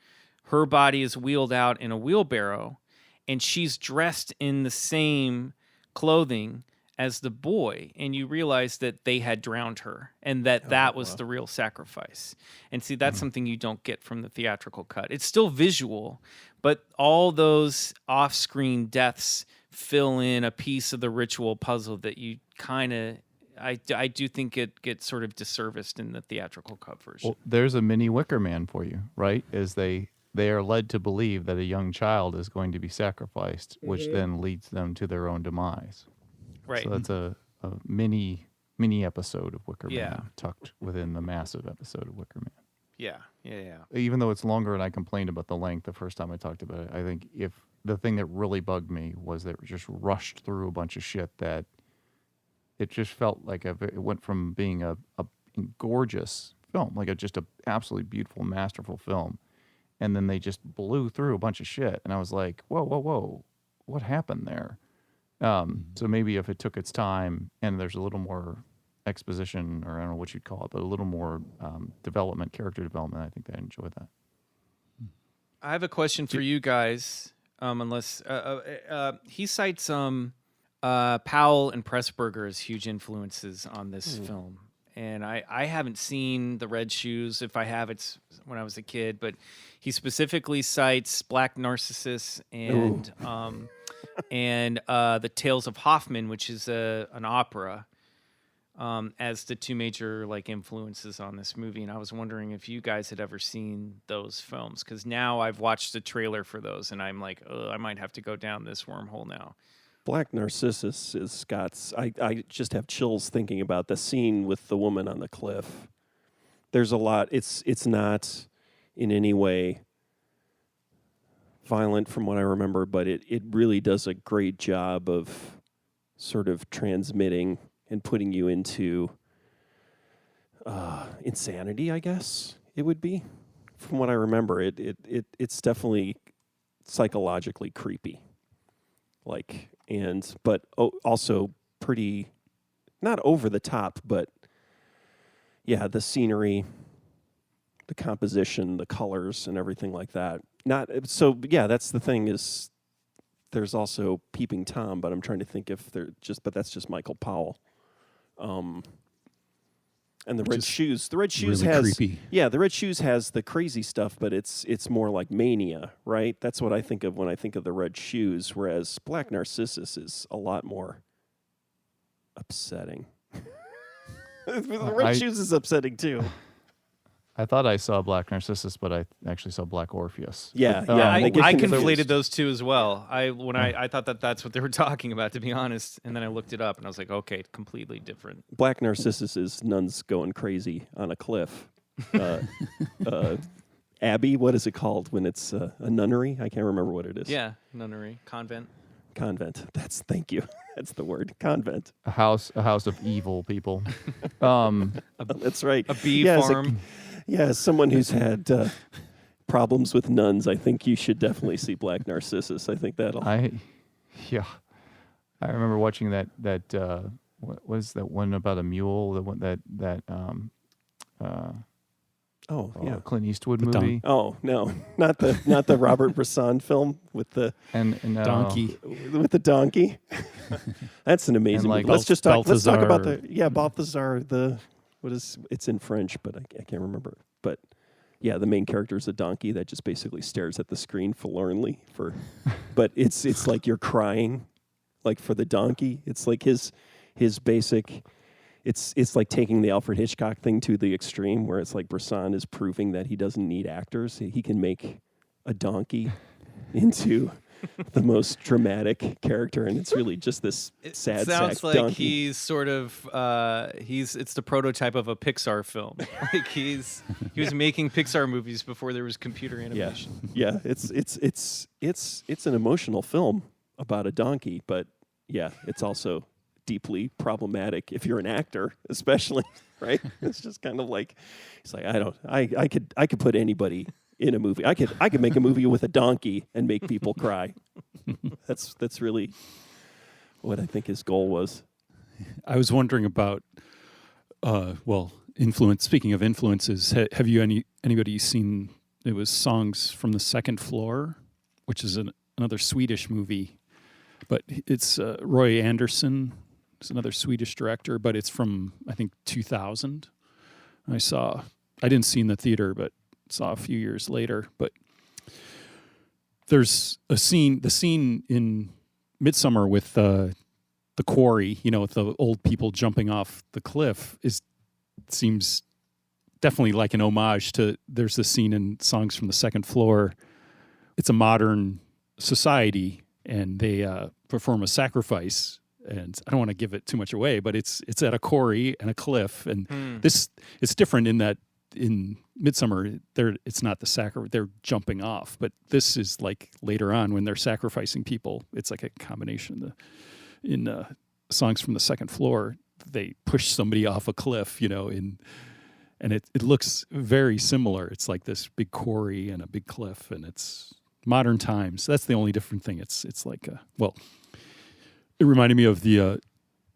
her body is wheeled out in a wheelbarrow, and she's dressed in the same clothing as the boy, and you realize that they had drowned her, and that was the real sacrifice. And see, that's something you don't get from the theatrical cut. It's still visual, but all those off-screen deaths fill in a piece of the ritual puzzle that you kind of... I do think it gets sort of disserviced in the theatrical cut version. Well, there's a mini Wicker Man for you, right? As they are led to believe that a young child is going to be sacrificed, which then leads them to their own demise. Right. So that's a mini episode of Wicker Man tucked within the massive episode of Wicker Man. Yeah. Even though it's longer and I complained about the length the first time I talked about it, I think if the thing that really bugged me was that it just rushed through a bunch of shit that it just felt like it went from being a gorgeous film, like just a absolutely beautiful, masterful film, and then they just blew through a bunch of shit. And I was like, whoa, what happened there? So maybe if it took its time and there's a little more exposition, or I don't know what you'd call it, but a little more character development, I think I'd enjoy that. I have a question for you guys. Unless he cites Powell and Pressburger as huge influences on this film. And I haven't seen The Red Shoes. If I have, it's when I was a kid. But he specifically cites Black Narcissus and and the Tales of Hoffmann, which is an opera, as the two major like influences on this movie. And I was wondering if you guys had ever seen those films, because now I've watched the trailer for those, and I'm like, I might have to go down this wormhole now. Black Narcissus is Scott's. I just have chills thinking about the scene with the woman on the cliff. There's a lot. It's not in any way violent from what I remember, but it really does a great job of sort of transmitting and putting you into insanity, I guess it would be. From what I remember, it's definitely psychologically creepy. But also pretty, not over the top, but yeah, the scenery, the composition, the colors, and everything like that. That's the thing is, there's also Peeping Tom, but I'm trying to think if but that's just Michael Powell. And the Red Shoes. The Red Shoes really has creepy. Yeah, the Red Shoes has the crazy stuff, but it's more like mania, right? That's what I think of when I think of the Red Shoes, whereas Black Narcissus is a lot more upsetting. The Red Shoes is upsetting too. I thought I saw Black Narcissus, but I actually saw Black Orpheus. Yeah, I they get conflated those two as well. I thought that's what they were talking about, to be honest, and then I looked it up and I was like, okay, completely different. Black Narcissus is nuns going crazy on a cliff. Abbey, what is it called when it's a nunnery? I can't remember what it is. Yeah, nunnery, convent. Thank you. That's the word. Convent. A house of evil people. That's right. A bee farm. As someone who's had problems with nuns, I think you should definitely see Black Narcissus. I think that'll. I remember watching that. What was that one about a mule? The one Clint Eastwood movie. Oh no, not the Robert Bresson film with the donkey. With the donkey. That's an amazing movie. Let's talk about Balthazar. It's in French, but I can't remember. But yeah, the main character is a donkey that just basically stares at the screen forlornly but it's like you're crying, like for the donkey. It's like his basic. It's like taking the Alfred Hitchcock thing to the extreme, where it's like Bresson is proving that he doesn't need actors. He can make a donkey into the most dramatic character, and it's really just this sad sack sounds like donkey. He's sort of it's the prototype of a Pixar film. Like he was making Pixar movies before there was computer animation. Yeah, it's an emotional film about a donkey, but yeah, it's also deeply problematic if you're an actor, especially, right? It's just kind of like it's like I could put anybody in a movie. I could make a movie with a donkey and make people cry. That's really what I think his goal was. I was wondering about influence. Speaking of influences, have you anybody seen? It was Songs from the Second Floor, which is another Swedish movie, but it's Roy Andersson. It's another Swedish director, but it's from I think 2000. I didn't see in the theater, but saw a few years later. But there's the scene in Midsommar with the quarry, with the old people jumping off the cliff, seems definitely like an homage to. There's this scene in Songs from the Second Floor. It's a modern society, and they perform a sacrifice. And I don't want to give it too much away, but it's at a quarry and a cliff, and it's different in that in Midsommar it's not the sacrifice, they're jumping off, but this is like later on when they're sacrificing people. It's like a combination. In Songs from the Second Floor, they push somebody off a cliff, and it looks very similar. It's like this big quarry and a big cliff, and it's modern times. That's the only different thing. It's like it reminded me of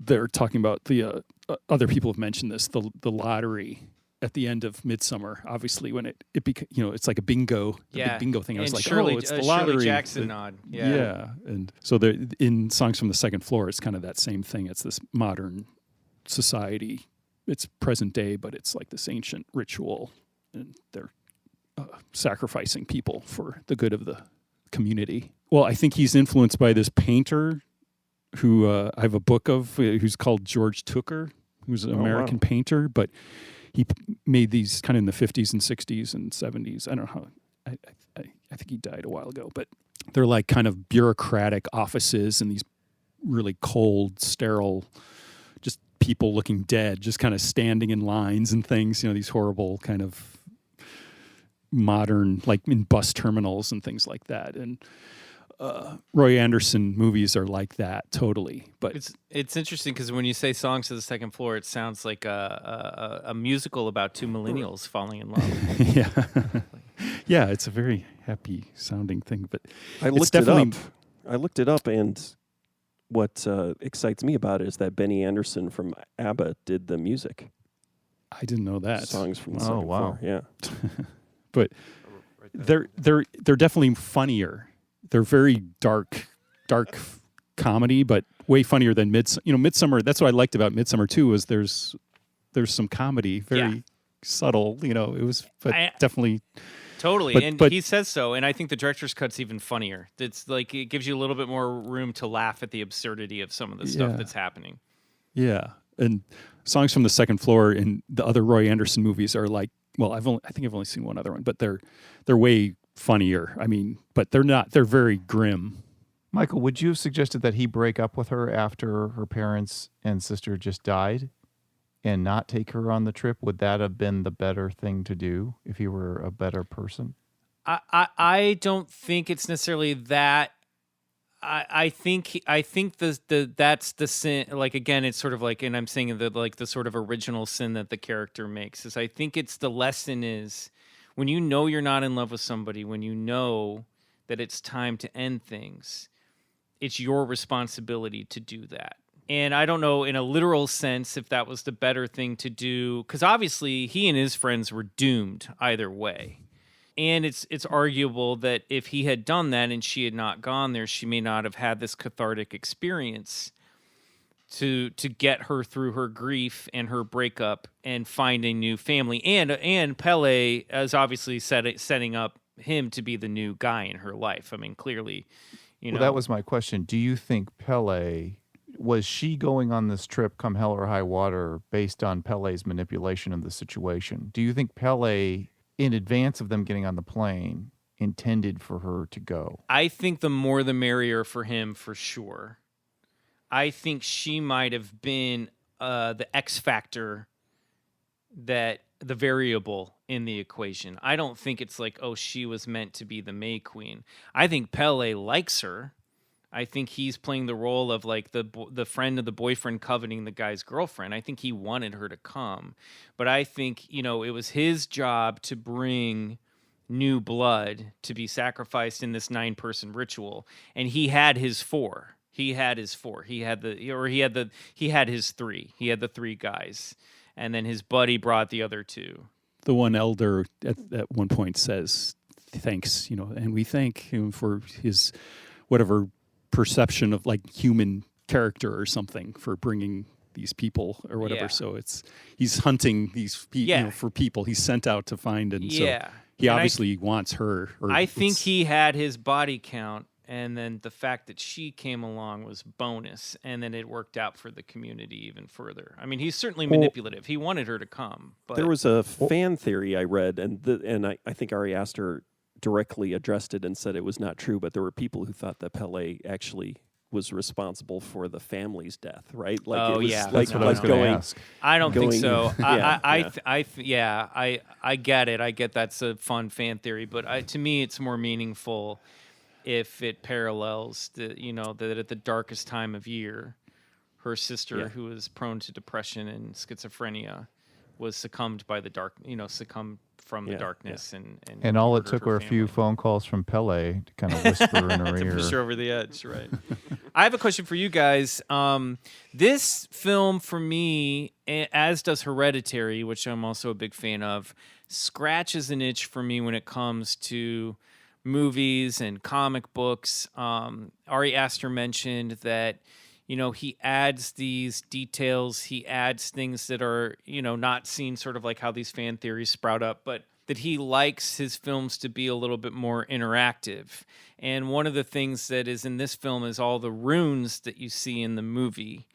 they're talking about the other people have mentioned this, the lottery at the end of Midsommar. Obviously, when it it's like a bingo, big bingo thing. I was like, it's the lottery. Shirley Jackson nod. Yeah, and so in Songs from the Second Floor, it's kind of that same thing. It's this modern society. It's present day, but it's like this ancient ritual, and they're sacrificing people for the good of the community, Well, I think he's influenced by this painter who I have a book of, who's called George Tooker, who's an American painter, but he made these kind of in the 50s and 60s and 70s. I don't know how. I think he died a while ago, but they're like kind of bureaucratic offices and these really cold, sterile, just people looking dead, just kind of standing in lines and things, these horrible kind of modern, like in bus terminals and things like that. And Roy Anderson movies are like that totally. But it's interesting because when you say Songs to the Second Floor, it sounds like a musical about two millennials falling in love. Yeah. Yeah, it's a very happy sounding thing, but I looked it up, and what excites me about it is that Benny Anderson from ABBA did the music. I didn't know that. Songs from the Second Floor. Yeah. But they're definitely funnier. They're very dark comedy, but way funnier than Midsommar. That's what I liked about Midsommar too. Was there's some comedy, very subtle. It was, but definitely totally. But he says so, and I think the director's cut's even funnier. It's like it gives you a little bit more room to laugh at the absurdity of some of the stuff that's happening. Yeah, and Songs from the Second Floor and the other Roy Anderson movies are like. Well, I think I've only seen one other one, but they're way funnier. I mean, but they're not. They're very grim. Michael, would you have suggested that he break up with her after her parents and sister just died and not take her on the trip? Would that have been the better thing to do if he were a better person? I don't think it's necessarily that. I think that's the sin. Like again, it's sort of like, and I'm saying that like the sort of original sin that the character makes is I think it's the lesson is when you know you're not in love with somebody, when you know that it's time to end things, it's your responsibility to do that. And I don't know in a literal sense if that was the better thing to do, because obviously he and his friends were doomed either way. And it's arguable that if he had done that and she had not gone there, she may not have had this cathartic experience to get her through her grief and her breakup and find a new family. And Pele is obviously setting up him to be the new guy in her life. I mean, clearly, Well, that was my question. Do you think Pele, was she going on this trip come hell or high water based on Pele's manipulation of the situation? Do you think Pele, in advance of them getting on the plane, intended for her to go? I think the more the merrier for him, for sure. I think she might have been the X factor, that the variable in the equation. I don't think it's like, oh, she was meant to be the May Queen. I think Pele likes her. I think he's playing the role of like the friend of the boyfriend coveting the guy's girlfriend. I think he wanted her to come. But I think, it was his job to bring new blood to be sacrificed in this 9-person ritual. And he had his 4. He had his 3. He had the 3 guys. And then his buddy brought the other 2. The one elder at one point says, thanks, and we thank him for his whatever perception of like human character or something for bringing these people or whatever. Yeah. So he's hunting these people for people he's sent out to find, and so he obviously wants her. I think he had his body count, and then the fact that she came along was bonus, and then it worked out for the community even further. I mean, he's certainly manipulative. He wanted her to come. But there was a fan theory I read, and I think Ari Aster directly addressed it and said it was not true, but there were people who thought that Pele actually was responsible for the family's death, right? Like that's what I was going to ask. I don't think so. I get it. I get that's a fun fan theory, but to me, it's more meaningful if it parallels that at the darkest time of year, her sister, who was prone to depression and schizophrenia, was succumbed by the dark, succumbed from the darkness, and all it took were a few phone calls from Pele to kind of whisper in her ear. To push her over the edge, right? I have a question for you guys. This film, for me, as does Hereditary, which I'm also a big fan of, scratches an itch for me when it comes to movies and comic books. Ari Aster mentioned that he adds these details. He adds things that are, not seen, sort of like how these fan theories sprout up, but that he likes his films to be a little bit more interactive. And one of the things that is in this film is all the runes that you see in the movie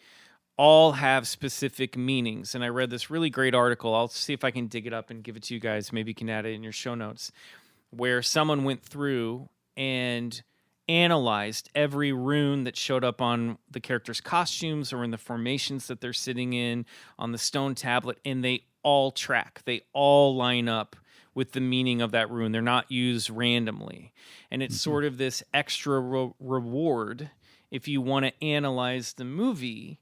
all have specific meanings. And I read this really great article. I'll see if I can dig it up and give it to you guys. Maybe you can add it in your show notes, where someone went through and analyzed every rune that showed up on the characters' costumes or in the formations that they're sitting in on the stone tablet, and they all track. They all line up with the meaning of that rune. They're not used randomly. And it's sort of this extra reward if you want to analyze the movie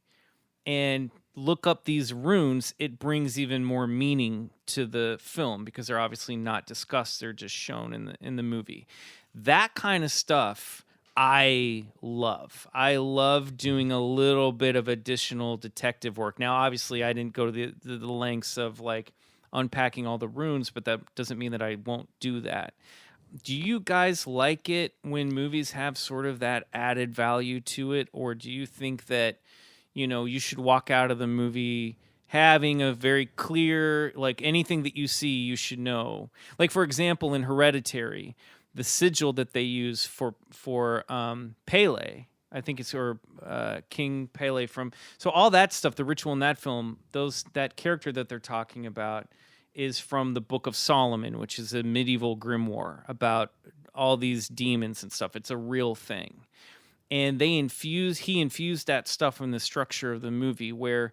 and look up these runes. It brings even more meaning to the film because they're obviously not discussed. They're just shown in the movie. That kind of stuff I love. I love doing a little bit of additional detective work. Now, obviously, I didn't go to the lengths of like unpacking all the runes, but that doesn't mean that I won't do that. Do you guys like it when movies have sort of that added value to it, or do you think that, you know, you should walk out of the movie having a very clear, like anything that you see, you should know? Like, for example, in Hereditary, the sigil that they use for Pele, I think it's King Pele from. So all that stuff, the ritual in that film, that character that they're talking about is from the Book of Solomon, which is a medieval grimoire about all these demons and stuff. It's a real thing. And he infused that stuff in the structure of the movie, where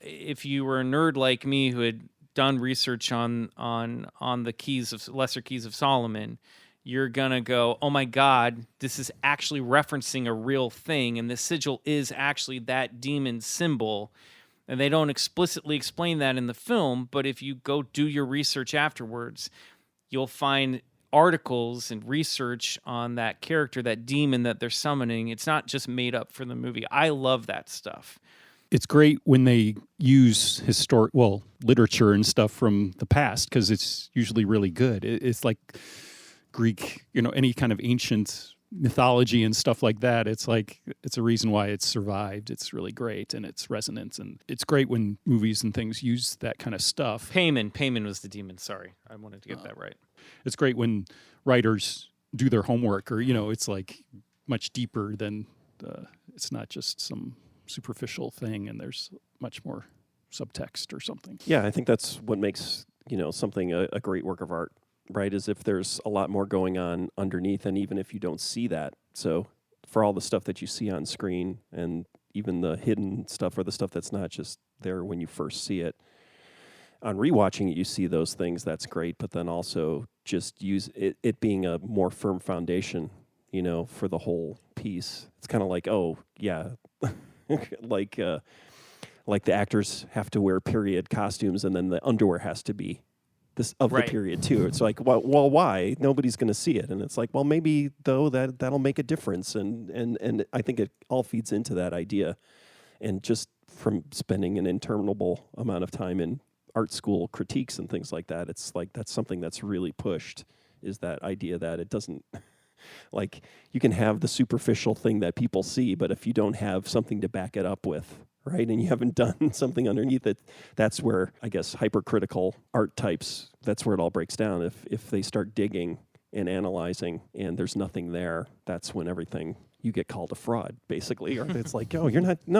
if you were a nerd like me who had done research on the lesser keys of Solomon, you're gonna go, oh my God, this is actually referencing a real thing, and the sigil is actually that demon symbol. And they don't explicitly explain that in the film, but if you go do your research afterwards, you'll find articles and research on that character, that demon that they're summoning. It's not just made up for the movie. I love that stuff. It's great when they use literature and stuff from the past, because it's usually really good. It's like Greek, any kind of ancient mythology and stuff like that. It's like, it's a reason why it's survived. It's really great, and it's resonance, and it's great when movies and things use that kind of stuff. Payman was the demon. Sorry, I wanted to get that right. It's great when writers do their homework, or it's like much deeper than it's not just some superficial thing, and there's much more subtext or something. Yeah, I think that's what makes something a great work of art, right? Is if there's a lot more going on underneath, and even if you don't see that. So for all the stuff that you see on screen, and even the hidden stuff, or the stuff that's not just there when you first see it, on rewatching it, you see those things. That's great, but then also just use it being a more firm foundation, for the whole piece. It's kind of like, oh yeah, like the actors have to wear period costumes, and then the underwear has to be the period too. It's like, well, why? Nobody's going to see it, and it's like, well, maybe though that'll make a difference, and I think it all feeds into that idea, and just from spending an interminable amount of time in art school critiques and things like that, it's like that's something that's really pushed, is that idea that it doesn't, like, you can have the superficial thing that people see, but if you don't have something to back it up with, right, and you haven't done something underneath it, that's where, I guess, hypercritical art types, that's where it all breaks down. If they start digging and analyzing and there's nothing there, that's when you get called a fraud, basically. Or it's like, oh,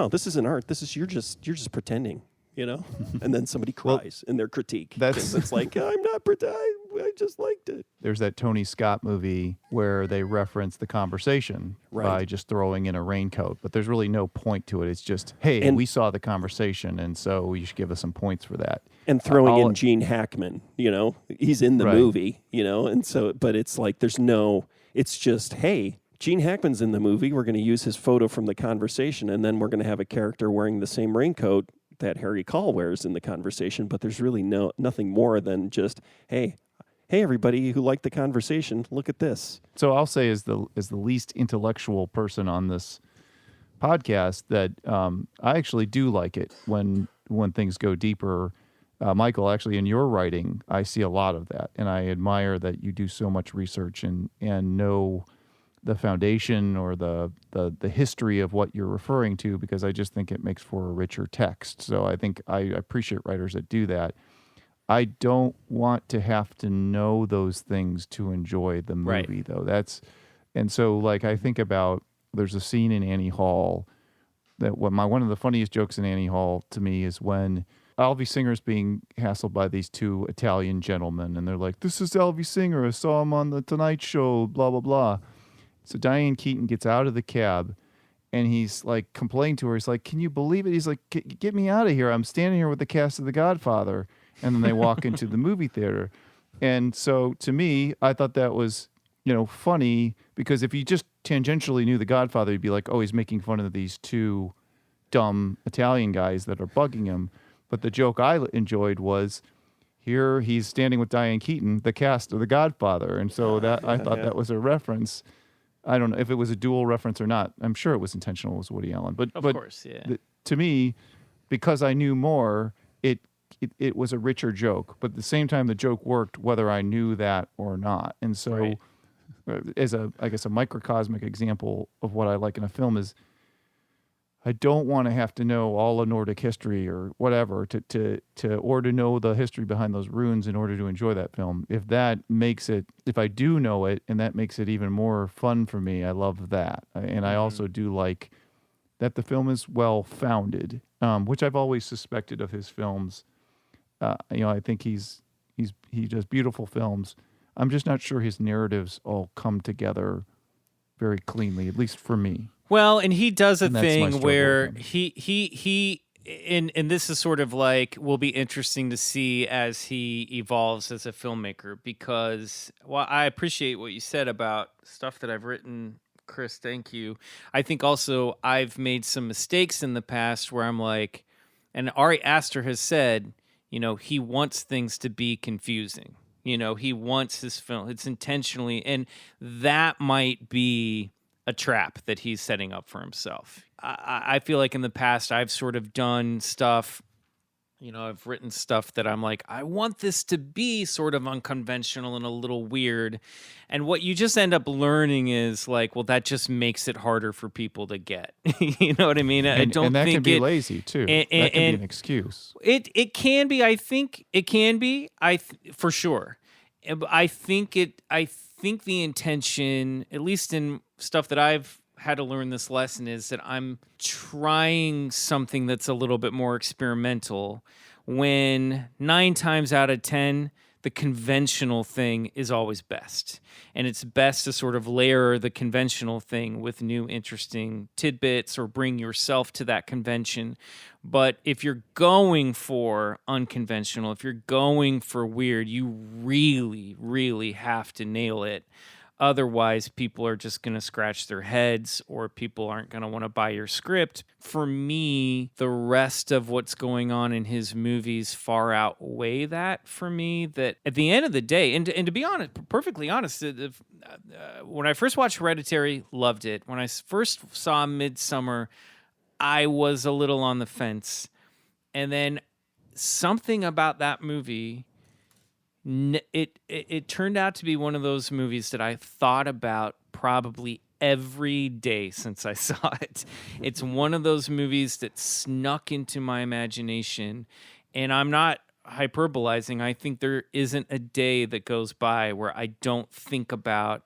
this isn't art. You're just pretending. And then somebody cries in their critique. It's like, I'm not pretending. I just liked it. There's that Tony Scott movie where they reference the conversation by just throwing in a raincoat, but there's really no point to it. It's just, hey, we saw the conversation, and so you should give us some points for that. And throwing in Gene Hackman, he's in the movie, and so, but it's like, it's just, hey, Gene Hackman's in the movie. We're going to use his photo from the conversation, and then we're going to have a character wearing the same raincoat that Harry Caul wears in the conversation, but there's really nothing more than just, hey, everybody who liked the conversation, look at this. So I'll say, as the least intellectual person on this podcast, that I actually do like it when things go deeper. Michael, actually, in your writing, I see a lot of that, and I admire that you do so much research and know the foundation or the history of what you're referring to, because I just think it makes for a richer text. So I think I appreciate writers that do that. I don't want to have to know those things to enjoy the movie, though. And so like I think about there's a scene in Annie Hall that one of the funniest jokes in Annie Hall to me is when Alvy Singer's being hassled by these two Italian gentlemen, and they're like, "This is Alvy Singer. I saw him on the Tonight Show." Blah blah blah. So Diane Keaton gets out of the cab, and he's like complaining to her. He's like, "Can you believe it?" He's like, "Get me out of here. I'm standing here with the cast of The Godfather." And then they walk into the movie theater. And so to me, I thought that was, funny, because if you just tangentially knew The Godfather, you'd be like, oh, he's making fun of these two dumb Italian guys that are bugging him. But the joke I enjoyed was here he's standing with Diane Keaton, the cast of The Godfather. And so I thought that was a reference. I don't know if it was a dual reference or not. I'm sure it was intentional, was Woody Allen. But of course, yeah. To me, because I knew more, it was a richer joke, but at the same time, the joke worked whether I knew that or not. And so, as I guess a microcosmic example of what I like in a film is, I don't want to have to know all of Nordic history or whatever or to know the history behind those runes in order to enjoy that film. If I do know it and that makes it even more fun for me, I love that. And I also do like that the film is well-founded, which I've always suspected of his films. I think he does beautiful films. I'm just not sure his narratives all come together very cleanly, at least for me. Well, and he does a thing where he and this is sort of like will be interesting to see as he evolves as a filmmaker, because I appreciate what you said about stuff that I've written, Chris. Thank you. I think also I've made some mistakes in the past where I'm like, and Ari Aster has said, he wants things to be confusing. He wants his film. It's intentionally, and that might be a trap that he's setting up for himself. I feel like in the past I've sort of done stuff, I've written stuff that I'm like, I want this to be sort of unconventional and a little weird. And what you just end up learning is like, well, that just makes it harder for people to get. You know what I mean? And that can be lazy too. That can be an excuse. It can be. I think it can be. For sure. I think the intention, at least in stuff that I've had to learn this lesson, is that I'm trying something that's a little bit more experimental, when 9 times out of 10, the conventional thing is always best. And it's best to sort of layer the conventional thing with new interesting tidbits or bring yourself to that convention. But if you're going for unconventional, if you're going for weird, you really, really have to nail it. Otherwise, people are just going to scratch their heads, or people aren't going to want to buy your script. For me, the rest of what's going on in his movies far outweigh that for me. That at the end of the day, and to be honest, perfectly honest, when I first watched Hereditary, loved it. When I first saw Midsommar, I was a little on the fence. And then something about that movie, it turned out to be one of those movies that I thought about probably every day since I saw it. It's one of those movies that snuck into my imagination, and I'm not hyperbolizing. I think there isn't a day that goes by where I don't think about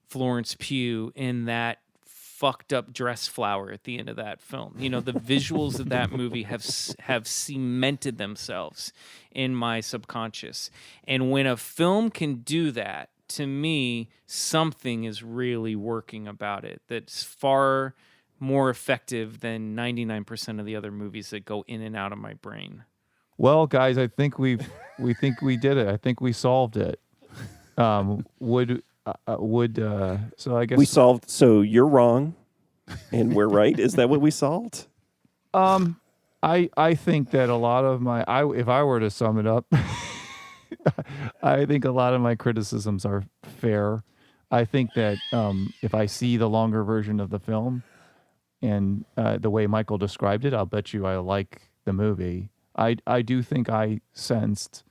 Florence Pugh in that fucked up dress flower at the end of that film. The visuals of that movie have cemented themselves in my subconscious. And when a film can do that, to me, something is really working about it that's far more effective than 99% of the other movies that go in and out of my brain. Well, guys, I think we think we did it. I think we solved it. So I guess we solved. So you're wrong, and we're right. Is that what we solved? I think that a lot of if I were to sum it up, I think a lot of my criticisms are fair. I think that if I see the longer version of the film and the way Michael described it, I'll bet you I like the movie. I do think I sensed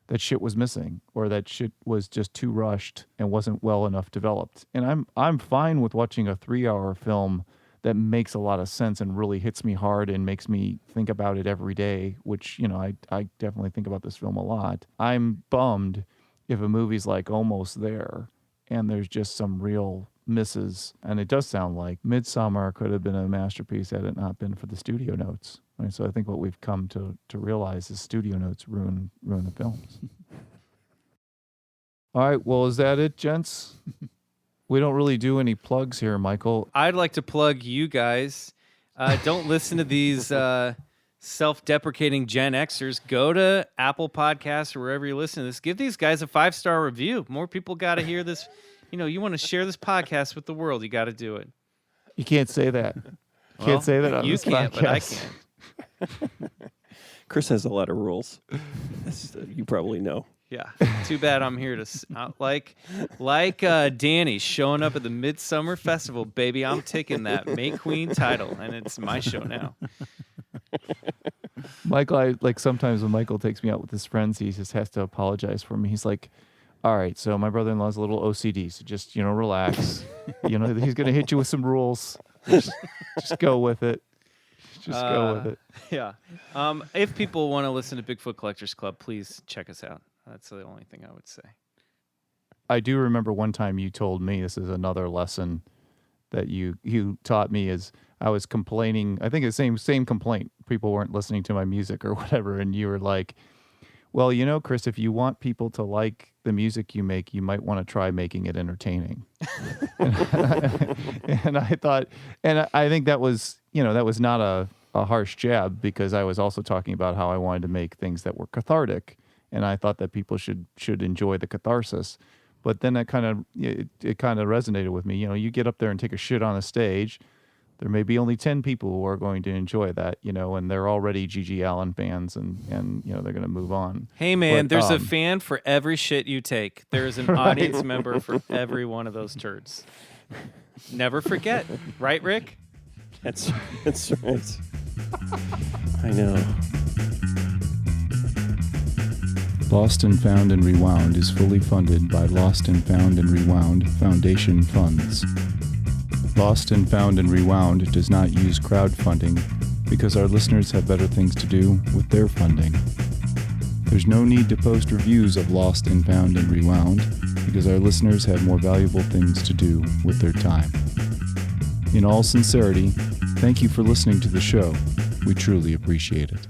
that shit was missing, or that shit was just too rushed and wasn't well enough developed. And I'm fine with watching a 3-hour film that makes a lot of sense and really hits me hard and makes me think about it every day, which, I definitely think about this film a lot. I'm bummed if a movie's like almost there and there's just some real misses. And it does sound like Midsommar could have been a masterpiece had it not been for the studio notes. So I think what we've come to realize is studio notes ruin the films. All right, well, is that it, gents? We don't really do any plugs here, Michael. I'd like to plug you guys. Don't listen to these self-deprecating Gen Xers. Go to Apple Podcasts or wherever you listen to this. Give these guys a 5-star review. More people got to hear this. You want to share this podcast with the world. You got to do it. You can't say that. Can't say that on this podcast. But I can. Chris has a lot of rules. You probably know. Yeah. Too bad I'm here to like Danny showing up at the Midsummer Festival, baby. I'm taking that May Queen title, and it's my show now. Michael, sometimes when Michael takes me out with his friends, he just has to apologize for me. He's like, all right, so my brother-in-law's a little OCD, so just, relax. He's going to hit you with some rules. Just go with it. Just go with it. Yeah. If people want to listen to Bigfoot Collectors Club, please check us out. That's the only thing I would say. I do remember one time you told me, this is another lesson that you taught me, is I was complaining, I think the same complaint. People weren't listening to my music or whatever, and you were like, well, Chris, if you want people to like the music you make, you might want to try making it entertaining. and I thought, and I think that was not a harsh jab, because I was also talking about how I wanted to make things that were cathartic, and I thought that people should enjoy the catharsis. But then it kind of resonated with me. You get up there and take a shit on a stage, there may be only 10 people who are going to enjoy that, and they're already G.G. Allin fans, and they're going to move on. Hey, man, there's a fan for every shit you take. There's an audience member for every one of those turds. Never forget. Right, Rick? That's right. I know. Lost and Found and Rewound is fully funded by Lost and Found and Rewound Foundation funds. Lost and Found and Rewound does not use crowdfunding because our listeners have better things to do with their funding. There's no need to post reviews of Lost and Found and Rewound because our listeners have more valuable things to do with their time. In all sincerity, thank you for listening to the show. We truly appreciate it.